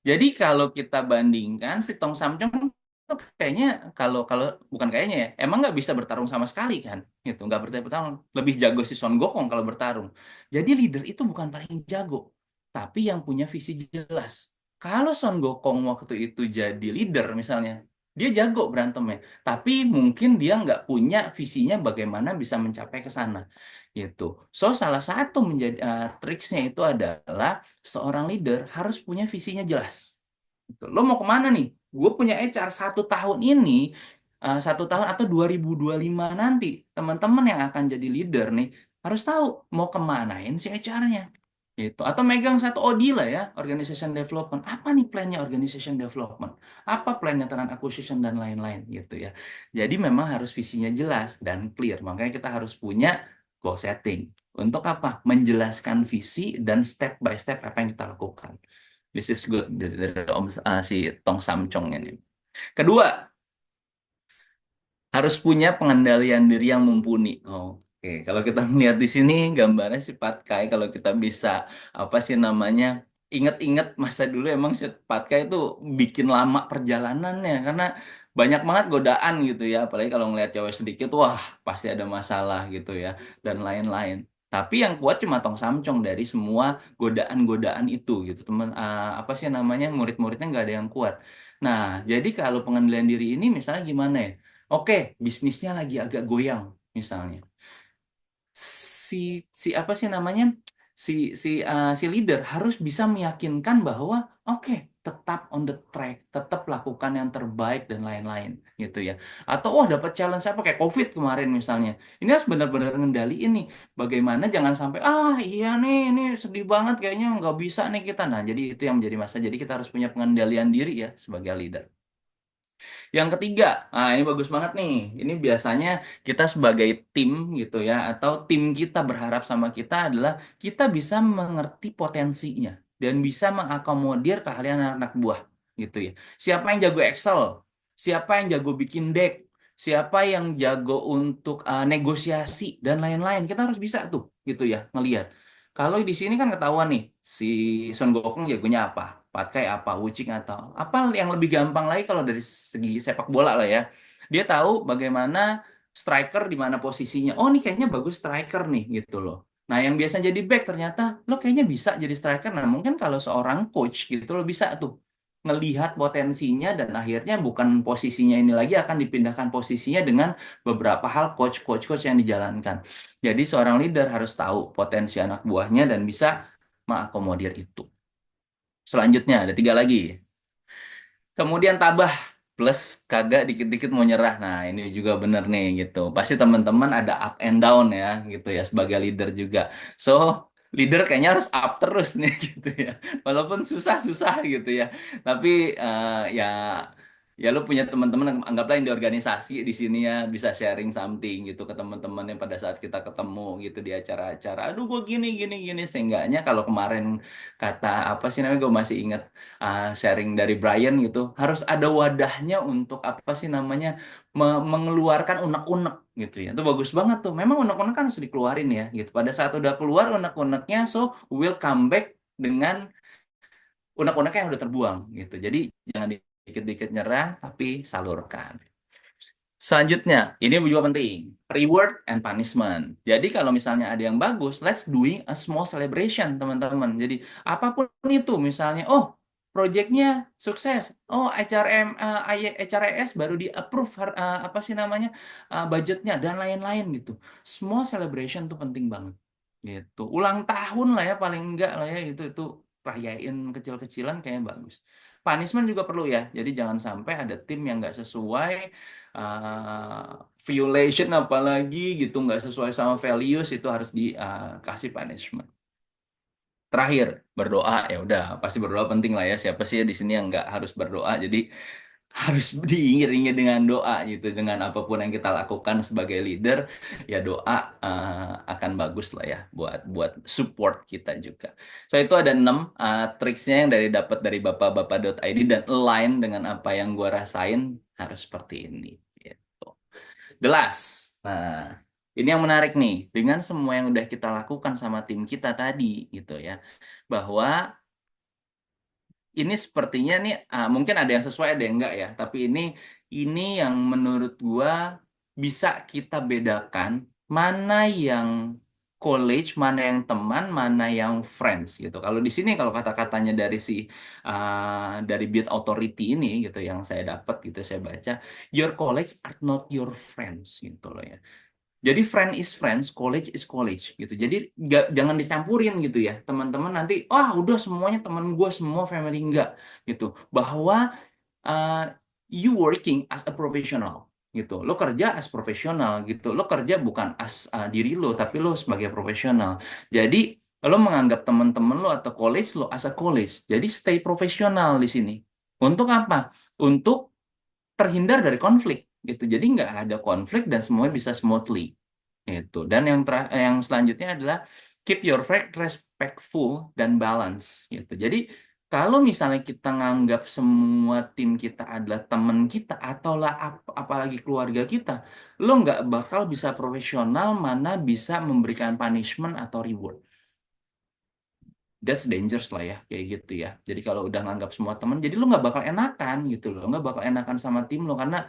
Jadi kalau kita bandingkan si Tong Samcong tuh kayaknya kalau kalau bukan kayaknya ya, emang nggak bisa bertarung sama sekali kan, gitu nggak bertarung. Lebih jago si Son Gokong kalau bertarung. Jadi leader itu bukan paling jago, tapi yang punya visi jelas. Kalau Son Gokong waktu itu jadi leader misalnya, dia jago berantemnya, tapi mungkin dia nggak punya visinya bagaimana bisa mencapai ke sana, gitu. So salah satu menjadi triksnya itu adalah seorang leader harus punya visinya jelas. Gitu. Lo mau kemana nih? Gue punya HR 1 tahun ini, 1 tahun atau 2025 nanti, teman-teman yang akan jadi leader nih harus tahu mau kemanain si HR-nya. Gitu. Atau megang satu OD lah ya, organization development. Apa nih plannya organization development? Apa plannya talent acquisition dan lain-lain gitu ya. Jadi memang harus visinya jelas dan clear. Makanya kita harus punya goal setting. Untuk apa? Menjelaskan visi dan step by step apa yang kita lakukan. This is good dari si Tong Samcong ini. Kedua, harus punya pengendalian diri yang mumpuni. Oke, kalau kita melihat di sini gambarnya si Patkai, kalau kita bisa apa sih namanya ingat-ingat masa dulu emang si Patkai itu bikin lama perjalanannya karena banyak banget godaan gitu ya, apalagi kalau ngelihat cewek sedikit, wah pasti ada masalah gitu ya dan lain-lain. Tapi yang kuat cuma Tong Samcong dari semua godaan-godaan itu gitu teman apa sih namanya murid-muridnya nggak ada yang kuat. Nah, jadi kalau pengendalian diri ini misalnya gimana ya? Oke, bisnisnya lagi agak goyang misalnya. Si si apa sih namanya? Si leader harus bisa meyakinkan bahwa oke, tetap on the track, tetap lakukan yang terbaik dan lain-lain gitu ya. Atau dapat challenge apa kayak COVID kemarin misalnya. Ini harus benar-benar ngendaliin nih. Bagaimana jangan sampai iya nih ini sedih banget kayaknya nggak bisa nih kita. Nah, jadi itu yang menjadi masalah. Jadi kita harus punya pengendalian diri ya sebagai leader. Yang ketiga, ini bagus banget nih. Ini biasanya kita sebagai tim gitu ya, atau tim kita berharap sama kita adalah kita bisa mengerti potensinya dan bisa mengakomodir keahlian anak buah gitu ya. Siapa yang jago Excel? Siapa yang jago bikin deck? Siapa yang jago untuk negosiasi dan lain-lain? Kita harus bisa tuh gitu ya, ngelihat. Kalau di sini kan ketahuan nih, si Son Gokong jagonya apa? Pakai apa? Wucing atau apa yang lebih gampang lagi kalau dari segi sepak bola lah ya. Dia tahu bagaimana striker di mana posisinya. Oh, ini kayaknya bagus striker nih gitu loh. Nah, yang biasa jadi back ternyata lo kayaknya bisa jadi striker. Nah, mungkin kalau seorang coach gitu lo bisa tuh ngelihat potensinya dan akhirnya bukan posisinya ini lagi akan dipindahkan posisinya dengan beberapa hal coach yang dijalankan. Jadi seorang leader harus tahu potensi anak buahnya dan bisa mengakomodir itu. Selanjutnya ada tiga lagi. Kemudian tabah plus kagak dikit-dikit mau nyerah. Nah, ini juga bener nih gitu. Pasti teman-teman ada up and down ya gitu ya sebagai leader juga. So, leader kayaknya harus up terus nih gitu ya. Walaupun susah-susah gitu ya. Tapi ya ya lu punya teman-teman anggaplah yang di organisasi di sini ya bisa sharing something gitu ke teman-teman yang pada saat kita ketemu gitu di acara-acara. Aduh, gue gini gini gini seenggaknya kalau kemarin kata apa sih namanya gue masih ingat sharing dari Brian gitu, harus ada wadahnya untuk apa sih namanya mengeluarkan unek-unek gitu ya. Itu bagus banget tuh. Memang unek-unek kan harus dikeluarin ya gitu. Pada saat udah keluar unek-uneknya, so will come back dengan unek-uneknya yang udah terbuang gitu. Jadi jangan dikit-dikit nyerah, tapi salurkan. Selanjutnya, ini juga penting, reward and punishment. Jadi kalau misalnya ada yang bagus, let's doing a small celebration, teman-teman. Jadi apapun itu, misalnya, oh, projectnya sukses, oh, HRM, HRS baru di approve, apa sih namanya, budgetnya dan lain-lain gitu. Small celebration tuh penting banget, gitu. Ulang tahun lah ya, paling enggak lah ya, itu rayain kecil-kecilan kayaknya bagus. Punishment juga perlu ya, jadi jangan sampai ada tim yang nggak sesuai violation apalagi gitu nggak sesuai sama values itu harus dikasih punishment. Terakhir berdoa ya udah pasti berdoa penting lah ya siapa sih di sini yang nggak harus berdoa jadi harus diiringi dengan doa gitu dengan apapun yang kita lakukan sebagai leader ya doa akan bagus lah ya buat buat support kita juga. So itu ada 6 triksnya yang dapat dari bapak-bapak.id dan align dengan apa yang gua rasain harus seperti ini. Gitu. The last. Nah, ini yang menarik nih. Dengan semua yang udah kita lakukan sama tim kita tadi, gitu ya, bahwa ini sepertinya nih, mungkin ada yang sesuai, ada yang enggak ya. Tapi ini yang menurut gua bisa kita bedakan mana yang college, mana yang teman, mana yang friends gitu. Kalau di sini kalau kata-katanya dari dari Beat Authority ini gitu yang saya dapat gitu saya baca, your colleagues are not your friends gitu loh ya. Jadi friend is friends, college is college gitu. Jadi jangan dicampurin gitu ya. Teman-teman nanti, udah semuanya teman gue semua family enggak gitu. Bahwa uh, you working as a professional gitu. Lo kerja as profesional gitu. Lo kerja bukan as diri lo, tapi lo sebagai profesional. Jadi lo menganggap teman-teman lo atau college lo as a college. Jadi stay profesional di sini. Untuk apa? Untuk terhindar dari konflik gitu. Jadi nggak ada konflik dan semuanya bisa smoothly itu. Dan yang selanjutnya adalah keep your fact respectful dan balance gitu. Jadi kalau misalnya kita nganggap semua tim kita adalah teman kita atau lah apalagi keluarga kita, lo nggak bakal bisa profesional mana bisa memberikan punishment atau reward. That's dangerous lah ya kayak gitu ya. Jadi kalau udah nganggap semua teman, jadi lo nggak bakal enakan gitu loh, nggak bakal enakan sama tim lo karena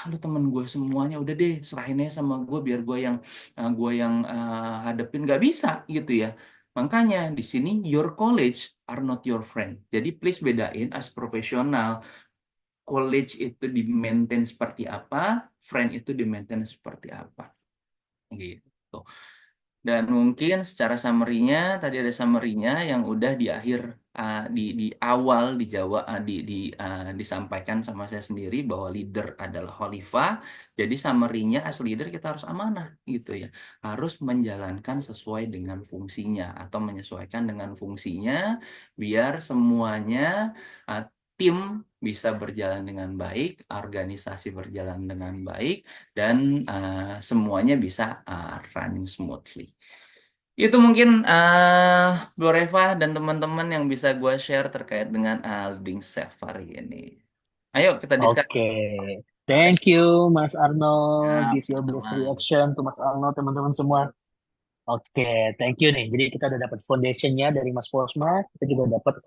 lu temen gue semuanya udah deh serahin aja sama gue biar gue yang hadepin nggak bisa gitu ya. Makanya di sini your college are not your friend. Jadi please bedain as profesional college itu di maintain seperti apa, friend itu di maintain seperti apa gitu. Dan mungkin secara summary-nya tadi ada summary-nya yang udah di akhir di awal dijawab disampaikan sama saya sendiri bahwa leader adalah khalifah. Jadi summary-nya as leader kita harus amanah gitu ya. Harus menjalankan sesuai dengan fungsinya atau menyesuaikan dengan fungsinya biar semuanya uh, tim bisa berjalan dengan baik, organisasi berjalan dengan baik dan semuanya bisa running smoothly. Itu mungkin Bu Reva dan teman-teman yang bisa gue share terkait dengan leading chef hari ini. Ayo kita discuss. Oke, thank you Mas Arnold. Ya, Give your best sama-sama. reaction to Mas Arnold, teman-teman semua. Oke, thank you nih. Jadi kita udah dapat foundationnya dari Mas Posma, kita juga dapat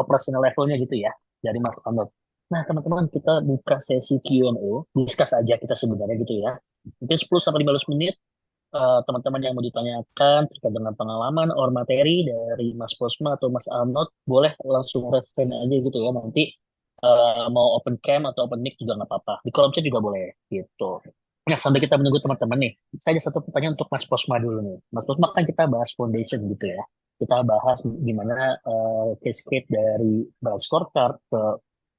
operational levelnya gitu ya dari Mas Arnold. Nah, teman-teman, kita buka sesi Q&A, discuss aja kita sebenarnya gitu ya. Mungkin 10 sampai 15 menit teman-teman yang mau ditanyakan terkait dengan pengalaman or materi dari Mas Posma atau Mas Arnold, boleh langsung raise hand aja gitu ya. Nanti mau open cam atau open mic juga nggak apa-apa. Di kolom chat juga boleh gitu. Nah, sampai kita menunggu teman-teman nih, saya ada satu pertanyaan untuk Mas Posma dulu nih. Mas Posma kan kita bahas foundation gitu ya. Kita bahas gimana cascade dari balance scorecard ke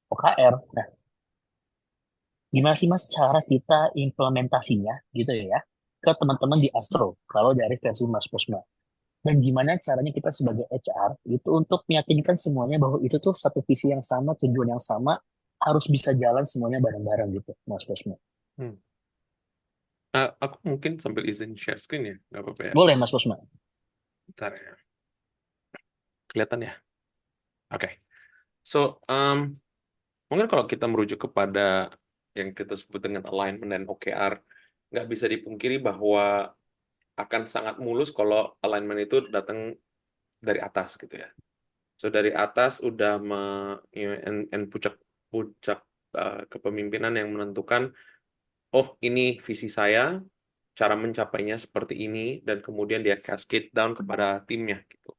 OKR. Nah, gimana sih Mas cara kita implementasinya gitu ya ke teman-teman di Astro kalau dari versi Mas Posma? Dan gimana caranya kita sebagai HR itu untuk meyakinkan semuanya bahwa itu tuh satu visi yang sama, tujuan yang sama, harus bisa jalan semuanya bareng-bareng gitu, Mas Posma. Hmm. Aku mungkin sambil izin share screen ya, nggak apa-apa ya. Boleh Mas Posma? Bentar ya. Kelihatan ya? Oke. So, mungkin kalau kita merujuk kepada yang kita sebut dengan alignment dan OKR, nggak bisa dipungkiri bahwa akan sangat mulus kalau alignment itu datang dari atas gitu ya. So dari atas udah and puncak kepemimpinan yang menentukan, oh ini visi saya, cara mencapainya seperti ini, dan kemudian dia cascade down kepada timnya gitu.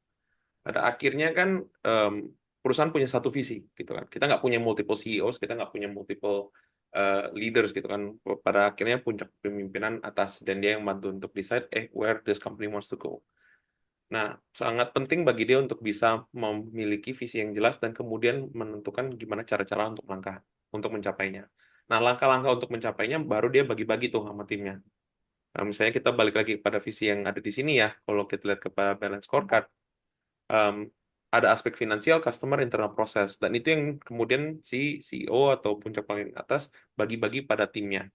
Pada akhirnya kan perusahaan punya satu visi gitu kan. Kita nggak punya multiple CEOs, kita nggak punya multiple leaders gitu kan. Pada akhirnya puncak pemimpinan atas dan dia yang bantu untuk decide where this company wants to go. Nah, sangat penting bagi dia untuk bisa memiliki visi yang jelas dan kemudian menentukan gimana cara-cara untuk mencapainya. Nah, langkah-langkah untuk mencapainya baru dia bagi-bagi tuh sama timnya. Nah, misalnya kita balik lagi pada visi yang ada di sini ya, kalau kita lihat kepada balance scorecard, um, ada aspek finansial, customer, internal process, dan itu yang kemudian si CEO atau puncak paling atas bagi-bagi pada timnya.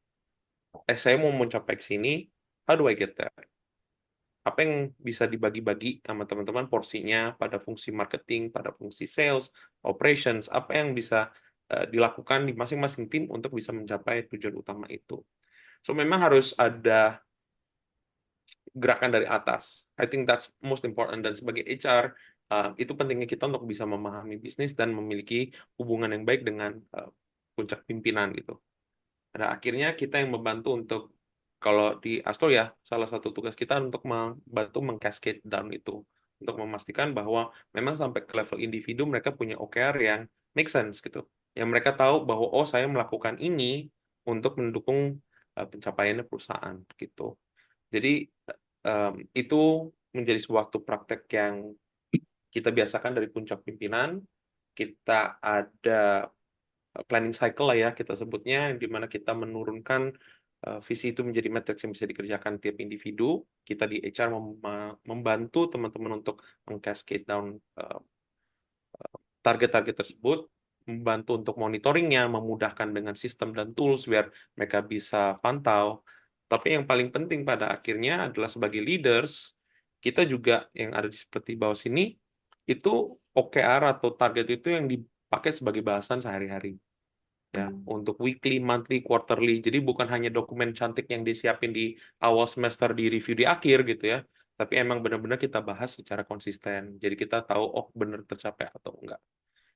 Saya mau mencapai ke sini, how do I get there? Apa yang bisa dibagi-bagi sama teman-teman porsinya pada fungsi marketing, pada fungsi sales, operations, apa yang bisa dilakukan di masing-masing tim untuk bisa mencapai tujuan utama itu. So memang harus ada gerakan dari atas. I think that's most important, dan sebagai HR itu pentingnya kita untuk bisa memahami bisnis dan memiliki hubungan yang baik dengan puncak pimpinan gitu. Pada akhirnya kita yang membantu untuk, kalau di Astro ya, salah satu tugas kita untuk membantu mengcascade down itu, untuk memastikan bahwa memang sampai ke level individu mereka punya OKR yang make sense gitu. Yang mereka tahu bahwa oh saya melakukan ini untuk mendukung pencapaiannya perusahaan gitu. Jadi itu menjadi suatu praktek yang kita biasakan dari puncak pimpinan. Kita ada planning cycle lah ya kita sebutnya, di mana kita menurunkan visi itu menjadi matriks yang bisa dikerjakan tiap individu. Kita di HR membantu teman-teman untuk mengcascade down target-target tersebut, membantu untuk monitoringnya, memudahkan dengan sistem dan tools biar mereka bisa pantau. Tapi yang paling penting pada akhirnya adalah sebagai leaders, kita juga yang ada di seperti bawah sini, itu OKR atau target itu yang dipakai sebagai bahasan sehari-hari. Ya, untuk weekly, monthly, quarterly. Jadi bukan hanya dokumen cantik yang disiapin di awal semester di review di akhir gitu ya. Tapi emang benar-benar kita bahas secara konsisten. Jadi kita tahu oh benar tercapai atau enggak.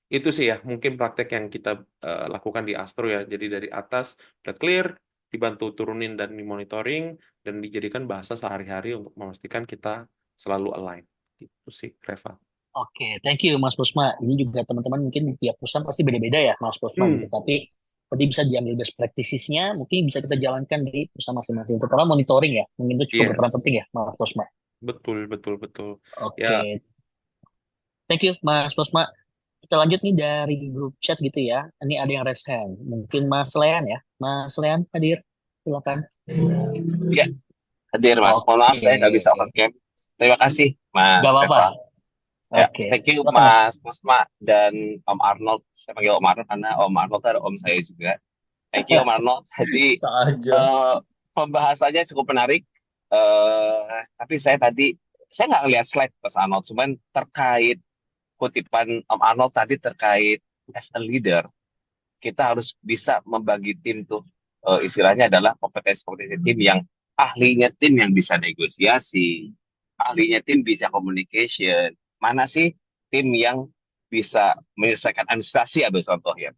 Itu sih ya, mungkin praktek yang kita lakukan di Astro ya. Jadi dari atas udah clear, dibantu turunin dan dimonitoring, dan dijadikan bahasa sehari-hari untuk memastikan kita selalu align. Itu sih, Reva. Oke, thank you Mas Posma. Ini juga teman-teman mungkin tiap perusahaan pasti beda-beda ya Mas Posma gitu. Tapi tadi bisa diambil best practices-nya, mungkin bisa kita jalankan di perusahaan masing-masing. Terutama monitoring ya, mungkin itu cukup berperan Yes, penting ya Mas Posma. betul, betul, betul. Ya, Oke, thank you Mas Posma. Kita lanjut nih dari grup chat gitu ya. Ini ada yang raise hand. Mungkin Mas Lean ya. Mas Lean hadir. Silakan. Ya, hadir Mas. Mohon maaf Oke, saya nggak bisa open cam. Terima kasih gak Mas apa-apa. Reva. Ya, Oke, thank you silakan Mas. Mas Musma dan Om Arnold. Saya panggil Om Arnold karena Om Arnold ada om saya juga. Thank you Om Arnold. Tadi Saja. pembahasannya cukup menarik. Tapi saya nggak lihat slide Mas Arnold. Cuman terkait kutipan Om Arnold tadi terkait as a leader, kita harus bisa membagi tim tuh. Istilahnya adalah kompetensi-kompetensi tim yang ahlinya tim yang bisa negosiasi, ahlinya tim bisa communication. Mana sih tim yang bisa menyelesaikan administrasi, ambil contoh ya.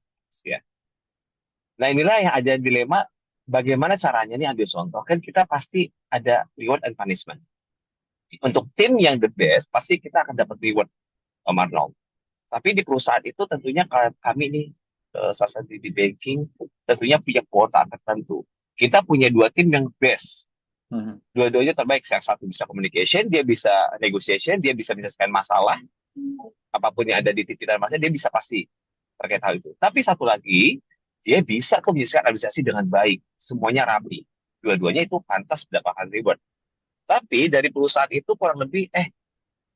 Ya. Nah, inilah yang ada dilema, bagaimana caranya nih ambil contoh. Kan kita pasti ada reward and punishment. Untuk tim yang the best, pasti kita akan dapat reward, Om Arnold. Tapi di perusahaan itu tentunya kami nih, salah satu di banking, tentunya punya kuota tertentu. Kita punya dua tim yang best. Mhm. Dua-duanya terbaik. Yang satu bisa communication, dia bisa negotiation, dia bisa menyelesaikan masalah, apapun yang ada di tim kita, masalah, dia bisa pasti terkait hal itu. Tapi satu lagi, dia bisa kok menyelesaikan administrasi dengan baik. Semuanya rapi. Dua-duanya itu pantas mendapatkan reward. Tapi dari perusahaan itu kurang lebih,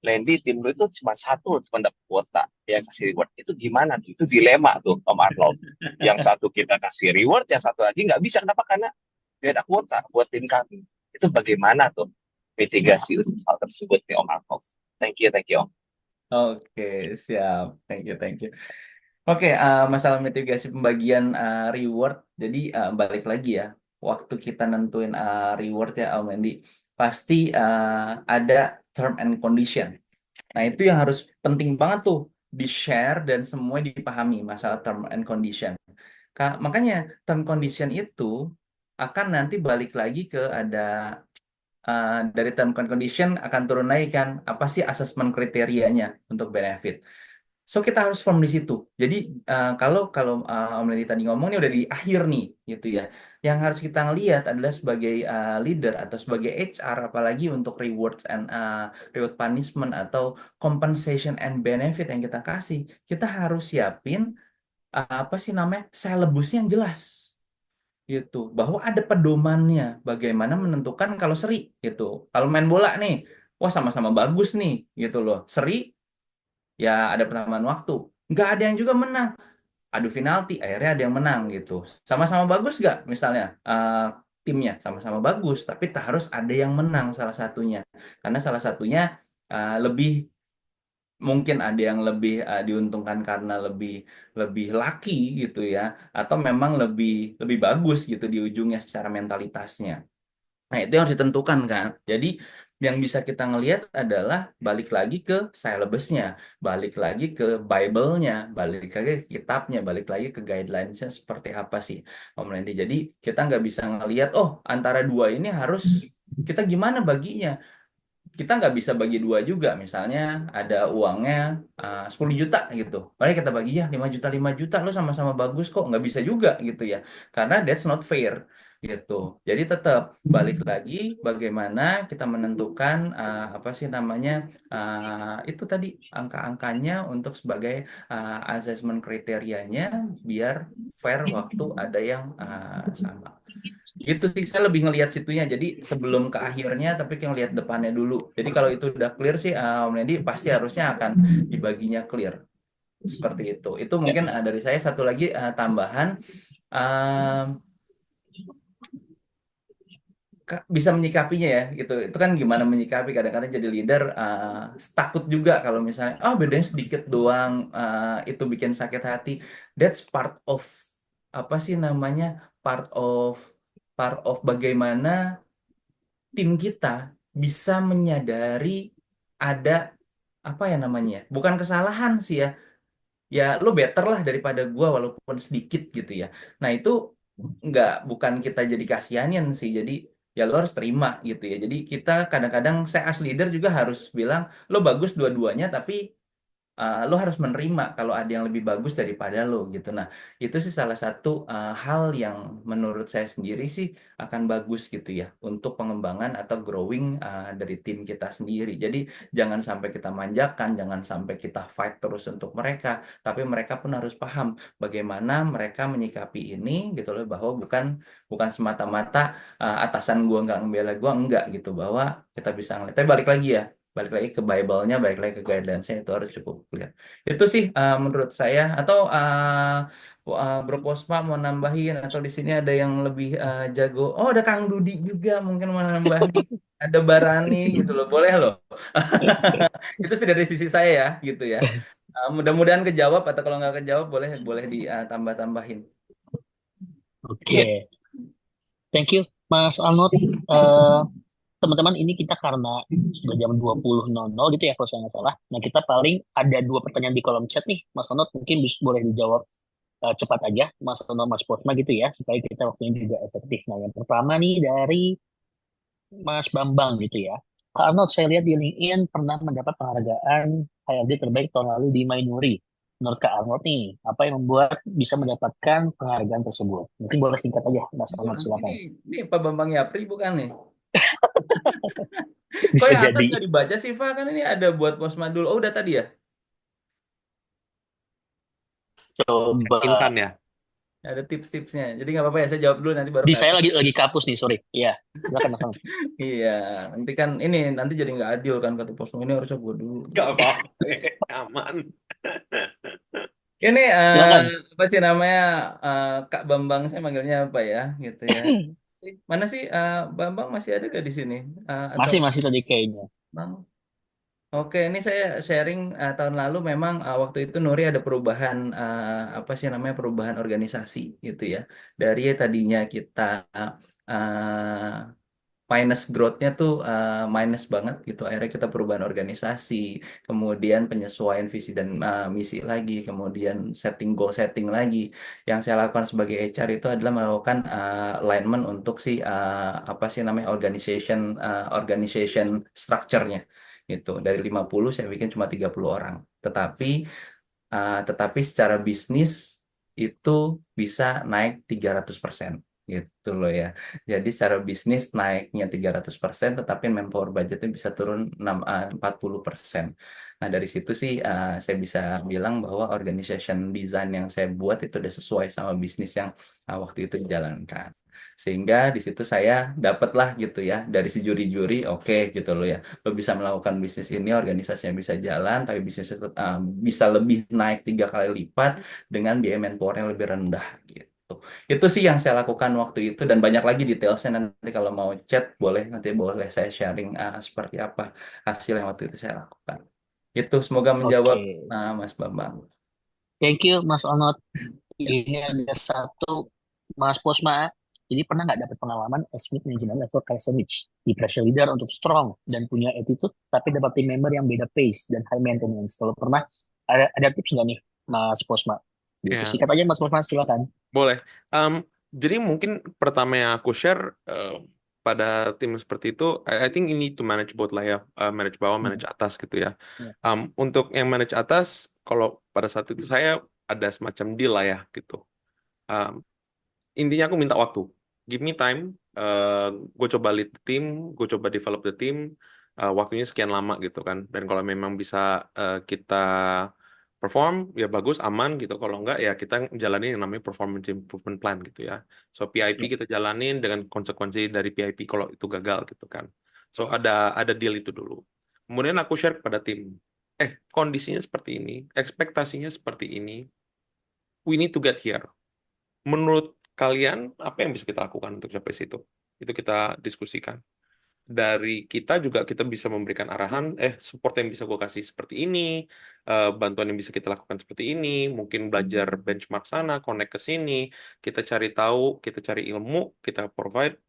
Lendi, tim lu itu cuma satu, cuma dapat kuota yang kasih reward. Itu gimana tuh? Itu dilema tuh, Om Arnold. Yang satu kita kasih reward, yang satu lagi nggak bisa. Kenapa? Karena dia ada kuota buat tim kami. Itu bagaimana tuh mitigasi untuk hal tersebut nih, Om Arnold? Thank you, Om. Oke, siap. Thank you, thank you. Oke, masalah mitigasi pembagian reward. Jadi balik lagi ya, waktu kita nentuin reward ya, Om Andy, pasti ada term and condition. Nah, itu yang harus penting banget tuh di-share dan semua dipahami masalah term and condition. Makanya term condition itu akan nanti balik lagi ke ada dari term and condition akan turun lagi kan apa sih asesmen kriterianya untuk benefit. So kita harus firm di situ. Jadi kalau kalau Om Leni tadi ngomong ini udah di akhir nih gitu ya. Yang harus kita lihat adalah sebagai leader atau sebagai HR apalagi untuk rewards and reward punishment atau compensation and benefit yang kita kasih, kita harus siapin apa sih namanya syllabusnya yang jelas gitu. Bahwa ada pedomannya bagaimana menentukan kalau seri gitu. Kalau main bola nih, wah sama-sama bagus nih gitu loh. Seri ya ada pertambahan waktu. Nggak ada yang juga menang. Adu penalti, akhirnya ada yang menang gitu. Sama-sama bagus nggak misalnya timnya sama-sama bagus, tapi tak harus ada yang menang salah satunya. Karena salah satunya lebih mungkin ada yang lebih diuntungkan karena lebih lebih laki gitu ya, atau memang lebih lebih bagus gitu di ujungnya secara mentalitasnya. Nah, itu yang harus ditentukan kan. Jadi, yang bisa kita ngelihat adalah balik lagi ke syllabusnya, balik lagi ke Bible-nya, balik lagi ke kitabnya, balik lagi ke guidelines-nya seperti apa sih, Om Randy. Jadi, kita nggak bisa ngelihat, oh, antara dua ini harus kita gimana baginya. Kita nggak bisa bagi dua juga. Misalnya ada uangnya 10 juta gitu. Mari kita bagi ya 5 juta lo sama-sama bagus kok. Nggak bisa juga gitu ya. Karena that's not fair gitu. Jadi tetap balik lagi bagaimana kita menentukan apa sih namanya itu tadi angka-angkanya untuk sebagai assessment kriterianya biar fair waktu ada yang sama. Gitu sih, saya lebih ngelihat situnya. Jadi sebelum ke akhirnya, tapi yang lihat depannya dulu. Jadi kalau itu udah clear sih, Om Nedi pasti harusnya akan dibaginya clear. Seperti itu. Itu Ya, mungkin dari saya satu lagi tambahan. um, bisa menyikapinya ya gitu. Itu kan gimana menyikapi kadang-kadang jadi leader takut juga kalau misalnya bedanya sedikit doang itu bikin sakit hati. That's part of apa sih namanya? Part of bagaimana tim kita bisa menyadari ada apa ya namanya? Bukan kesalahan sih ya. Ya lo better lah daripada gua walaupun sedikit gitu ya. Nah, itu bukan kita jadi kasihanin sih. Jadi ya lo harus terima gitu ya. Jadi kita kadang-kadang saya as leader juga harus bilang lo bagus dua-duanya tapi lo harus menerima kalau ada yang lebih bagus daripada lo gitu. Nah, itu sih salah satu hal yang menurut saya sendiri sih akan bagus gitu ya untuk pengembangan atau growing dari tim kita sendiri. Jadi jangan sampai kita manjakan, jangan sampai kita fight terus untuk mereka, tapi mereka pun harus paham bagaimana mereka menyikapi ini gitu loh bahwa bukan bukan semata-mata atasan gua nggak ngebela gua enggak gitu bahwa kita bisa ngeliat. Tapi balik lagi ke Bible-nya, balik lagi ke guidelines-nya itu harus cukup clear. Itu sih menurut saya. Atau Bro Posma mau nambahin atau di sini ada yang lebih jago. Oh, ada Kang Dudi juga mungkin mau nambahin. Ada Barani gitu loh, boleh loh. Itu sih dari sisi saya ya, gitu ya. Mudah-mudahan kejawab atau kalau nggak kejawab boleh boleh ditambah-tambahin. Oke, thank you Mas Alnut. Eh, teman-teman, ini kita karena sudah jam 20.00 gitu ya kalau saya nggak salah. Nah, kita paling ada dua pertanyaan di kolom chat nih, Mas Alnut mungkin boleh dijawab cepat aja Mas Tono, Mas Potma gitu ya, supaya kita waktunya juga efektif. Nah, yang pertama nih dari Mas Bambang gitu ya. Kak Arnold, saya lihat di LinkedIn pernah mendapat penghargaan HRD terbaik tahun lalu di Mainuri. Menurut Kak Arnold nih, apa yang membuat bisa mendapatkan penghargaan tersebut? Mungkin boleh singkat aja, Mas Wah, Arnold, ini silakan. ini Pak Bambang Yapri bukan nih? Kok Bisa yang atas jadi. nggak dibaca sih, Pak? Kan ini ada buat Posmadul. Oh, udah tadi ya? Coba. Intan ya. Ada tips-tipsnya. Jadi nggak apa-apa ya, saya jawab dulu nanti baru Di ke saya atas. lagi kapus nih, sorry. Iya, silakan Mas Arnold. Iya, nanti kan ini nanti jadi nggak adil kan kata Posmo ini harusnya gue dulu. Gak apa-apa, aman. Ini Silakan. apa sih namanya Kak Bambang saya manggilnya apa ya gitu ya. Mana sih Bambang masih ada gak di sini? Atau Masih tadi kayaknya. Bang? Oke, ini saya sharing tahun lalu memang waktu itu Nuri ada perubahan apa sih namanya perubahan organisasi gitu ya. Dari tadinya kita minus growth-nya tuh minus banget gitu. Akhirnya kita perubahan organisasi, kemudian penyesuaian visi dan misi lagi, kemudian setting goal setting lagi. Yang saya lakukan sebagai HR itu adalah melakukan alignment untuk si apa sih namanya organization structure-nya gitu. Dari 50 saya bikin cuma 30 orang. Tetapi secara bisnis itu bisa naik 300% gitu loh ya. Jadi secara bisnis naiknya 300%, tetapi manpower budgetnya bisa turun 40%. Nah dari situ sih saya bisa bilang bahwa organization design yang saya buat itu udah sesuai sama bisnis yang waktu itu dijalankan. Sehingga di situ saya dapatlah gitu ya dari si juri-juri, oke gitu loh ya. Lo bisa melakukan bisnis ini, organisasinya bisa jalan, tapi bisnisnya bisa lebih naik 3 kali lipat dengan biaya manpower yang lebih rendah gitu. Itu sih yang saya lakukan waktu itu dan banyak lagi detailsnya nanti kalau mau chat boleh saya sharing seperti apa hasil yang waktu itu saya lakukan. Itu semoga menjawab Oke. Mas Bambang. Thank you, Mas Arnold. Ya. Ini ada satu Mas Posma. Jadi pernah nggak dapat pengalaman as mid management level kayak sandwich di pressure leader untuk strong dan punya attitude, tapi dapat tim member yang beda pace dan high maintenance. Kalau pernah, ada tips nggak nih, Mas Posma? Gitu. Ya, Sikat aja, Mas Posma, silakan. boleh. Em, jadi mungkin pertama yang aku share pada tim seperti itu, I think you need to manage both lah ya, manage bawah, Hmm. manage atas gitu ya. Ya. Untuk yang manage atas, kalau pada saat itu saya ada semacam deal lah ya gitu. Em, Intinya aku minta waktu, give me time, gue coba lead the team, gue coba develop the team, waktunya sekian lama gitu kan. Dan kalau memang bisa kita perform, ya bagus, aman gitu. Kalau enggak, ya kita jalanin yang namanya performance improvement plan gitu ya. So PIP Ya. kita jalanin dengan konsekuensi dari PIP kalau itu gagal gitu kan. So ada deal itu dulu. Kemudian aku share kepada tim, kondisinya seperti ini, ekspektasinya seperti ini, we need to get here. Menurut kalian, apa yang bisa kita lakukan untuk capai situ? Itu kita diskusikan. Dari kita juga kita bisa memberikan arahan, support yang bisa gue kasih seperti ini, bantuan yang bisa kita lakukan seperti ini, mungkin belajar benchmark sana, connect ke sini, kita cari tahu, kita cari ilmu, kita provide,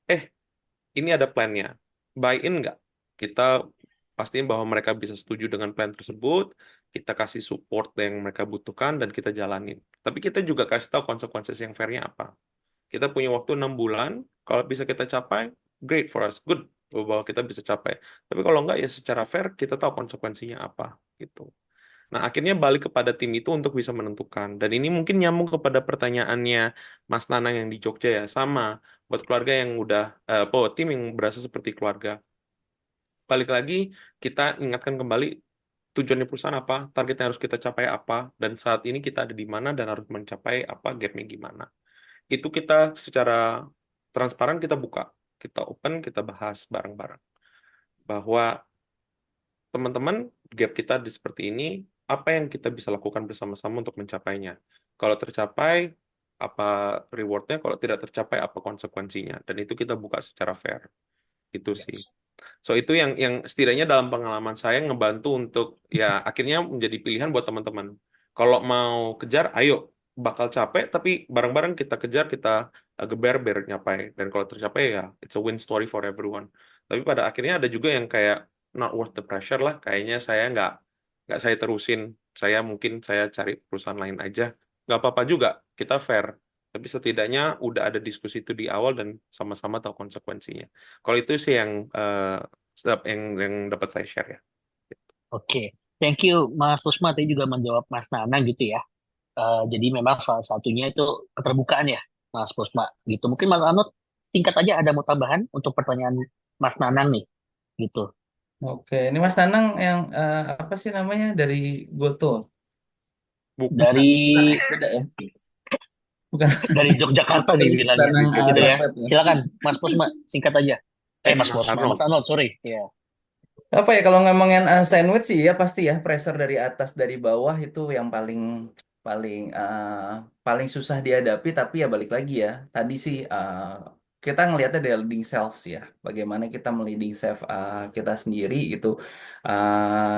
ini ada plannya. Buy in nggak? Kita pastiin bahwa mereka bisa setuju dengan plan tersebut, kita kasih support yang mereka butuhkan, dan kita jalanin. Tapi kita juga kasih tahu konsekuensi yang fairnya apa. Kita punya waktu 6 bulan, kalau bisa kita capai, great for us, good bahwa kita bisa capai. Tapi kalau enggak, ya secara fair, kita tahu konsekuensinya apa. Gitu. Nah, akhirnya balik kepada tim itu untuk bisa menentukan. Dan ini mungkin nyambung kepada pertanyaannya Mas Nanang yang di Jogja ya. Sama, buat keluarga yang udah, tim yang berasa seperti keluarga. Balik lagi, kita ingatkan kembali tujuannya perusahaan apa, target yang harus kita capai apa, dan saat ini kita ada di mana dan harus mencapai apa, gapnya gimana. Itu kita secara transparan kita buka, kita open, kita bahas bareng-bareng. Bahwa teman-teman, gap kita di seperti ini, apa yang kita bisa lakukan bersama-sama untuk mencapainya. Kalau tercapai, apa rewardnya, kalau tidak tercapai, apa konsekuensinya. Dan itu kita buka secara fair. Itu sih. Yes. So itu yang setidaknya dalam pengalaman saya ngebantu untuk ya akhirnya menjadi pilihan buat teman-teman. Kalau mau kejar, ayo bakal capek tapi bareng-bareng kita kejar, kita geber biar nyapai. Dan kalau tercapai ya it's a win story for everyone. Tapi pada akhirnya ada juga yang kayak not worth the pressure lah. Kayaknya saya nggak saya terusin. Saya mungkin saya cari perusahaan lain aja. nggak apa-apa juga, kita fair. Tapi setidaknya udah ada diskusi itu di awal dan sama-sama tahu konsekuensinya. Kalau itu sih yang dapat saya share ya. Oke, thank you Mas Rusma tadi juga menjawab Mas Nanang gitu ya. Jadi memang salah satunya itu keterbukaan ya, Mas Rusma gitu. Mungkin Mas Anut singkat aja ada mau tambahan untuk pertanyaan Mas Nanang nih, gitu. Oke, ini Mas Nanang yang apa sih namanya dari Goto? Bukan. Dari Beda ya? Bukan. dari Yogyakarta nih Mas bilangnya, Nanang gitu ya. Repet ya. Silakan Mas Rusma singkat aja. Mas Mas Rusma, Arnold. Mas Anut, sorry. Ya. Apa ya kalau ngomongin sandwich sih ya pasti ya pressure dari atas dari bawah itu yang paling paling paling susah dihadapi tapi ya balik lagi ya tadi sih kita ngelihatnya dari leading self sih ya bagaimana kita meliding self kita sendiri itu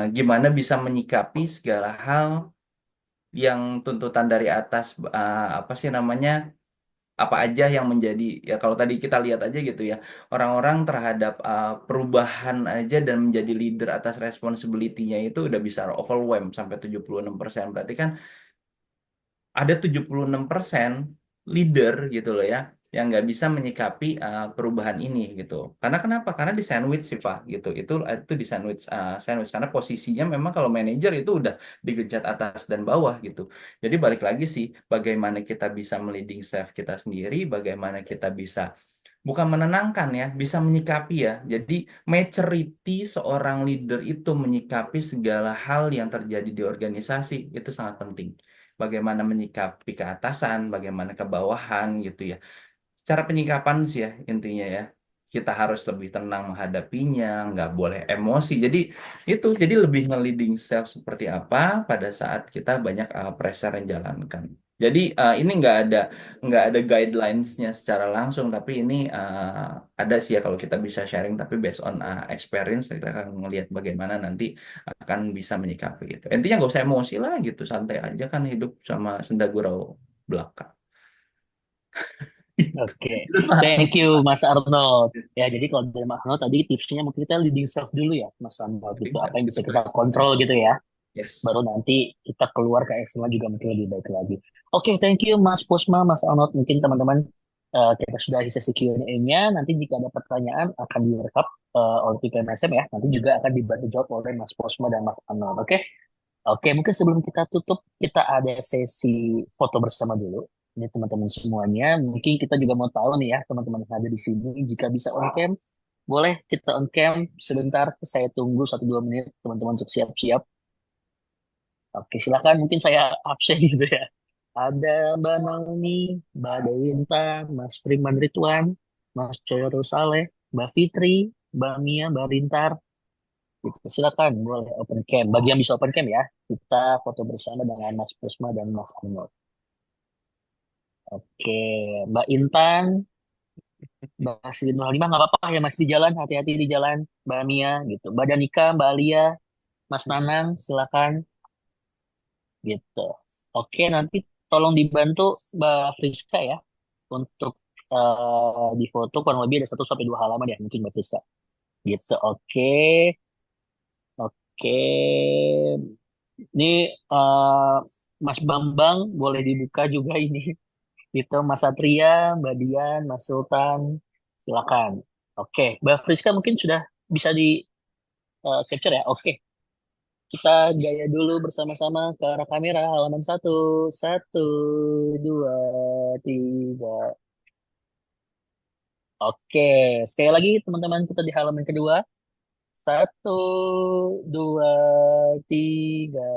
gimana bisa menyikapi segala hal yang tuntutan dari atas apa sih namanya apa aja yang menjadi ya kalau tadi kita lihat aja gitu ya orang-orang terhadap perubahan aja dan menjadi leader atas responsibility-nya itu udah bisa overwhelm sampai 76%. Berarti kan ada 76% leader gitu loh ya yang nggak bisa menyikapi perubahan ini gitu. Karena kenapa? Karena di sandwich sih Pak gitu. Itu di sandwich karena posisinya memang kalau manajer itu udah digencat atas dan bawah gitu. Jadi balik lagi sih bagaimana kita bisa meliding self kita sendiri, bagaimana kita bisa bukan menenangkan ya, bisa menyikapi ya. Jadi maturity seorang leader itu menyikapi segala hal yang terjadi di organisasi itu sangat penting. Bagaimana menyikapi keatasan, bagaimana ke bawahan gitu ya. Secara penyikapan sih ya intinya ya. Kita harus lebih tenang menghadapinya, nggak boleh emosi. Jadi lebih nge-leading self seperti apa pada saat kita banyak pressure yang jalankan. Jadi ini nggak ada guidelines-nya secara langsung, tapi ini ada sih ya kalau kita bisa sharing, tapi based on experience kita akan melihat bagaimana nanti akan bisa menyikapi itu. Intinya nggak usah emosi lah gitu, santai aja kan hidup sama senda gurau belaka. Oke, Itu Pak. thank you Mas Arnold. Ya, jadi kalau dari Mas Arnold tadi tipsnya mungkin kita leading self dulu ya, Mas Arnold gitu. Leading Apa self yang itu bisa kita baik. kontrol gitu ya. Baru Yes. nanti kita keluar ke eksternal juga mungkin lebih baik lagi. Oke, thank you Mas Pusma, Mas Arnold. Mungkin teman-teman kita sudah sesi Q&A-nya. Nanti jika ada pertanyaan akan direkap oleh tim PMSM ya. Nanti juga akan dibantu jawab oleh Mas Pusma dan Mas Arnold. Oke? Oke, mungkin sebelum kita tutup, kita ada sesi foto bersama dulu. Ini teman-teman semuanya. Mungkin kita juga mau tahu nih ya, teman-teman yang ada di sini, jika bisa on cam, boleh kita on cam sebentar. Saya tunggu 1-2 menit teman-teman untuk siap-siap. Oke, silakan. Mungkin saya absen gitu ya. Ada Mbak Naomi, Mbak Dewi Intan, Mas Firman Ridwan, Mas Coyo Saleh, Mbak Fitri, Mbak Mia, Mbak Rintar. Gitu. Silakan, boleh open cam. Bagi yang bisa open cam ya, kita foto bersama dengan Mas Pusma dan Mas Arnold. Oke, Mbak Intan, Mbak Siti Nurhalimah nggak apa-apa ya masih di jalan, hati-hati di jalan. Mbak Mia gitu. Mbak Danika, Mbak Alia, Mas Nanang, silakan gitu. Oke, nanti tolong dibantu Mbak Friska ya untuk di foto kurang lebih ada 1 sampai 2 halaman ya mungkin Mbak Friska. Gitu. Oke, oke. Ini eh, Mas Bambang boleh dibuka juga ini. Gitu, Mas Satria, Mbak Dian, Mas Sultan, silakan. Oke, Mbak Friska mungkin sudah bisa di capture ya. Oke, kita gaya dulu bersama-sama ke arah kamera halaman satu, satu, dua, tiga. Oke, sekali lagi teman-teman kita di halaman kedua. Satu, dua, tiga.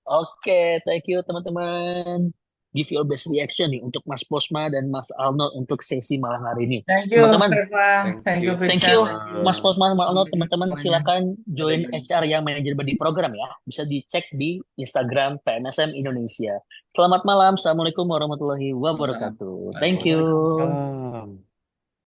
Oke, thank you teman-teman. Give your best reaction nih untuk Mas Posma dan Mas Arnold untuk sesi malam hari ini. Thank you, Teman-teman, Reva. Thank Thank you, you thank Friska. you Thank you. Mas Posma, Mas Arnold. Thank you Teman-teman semuanya. silakan join Bye-bye. HR yang manajer di program ya. Bisa dicek di Instagram PMSM Indonesia. Selamat malam. Assalamualaikum warahmatullahi Waalaikumsalam. wabarakatuh. Thank you. Waalaikumsalam.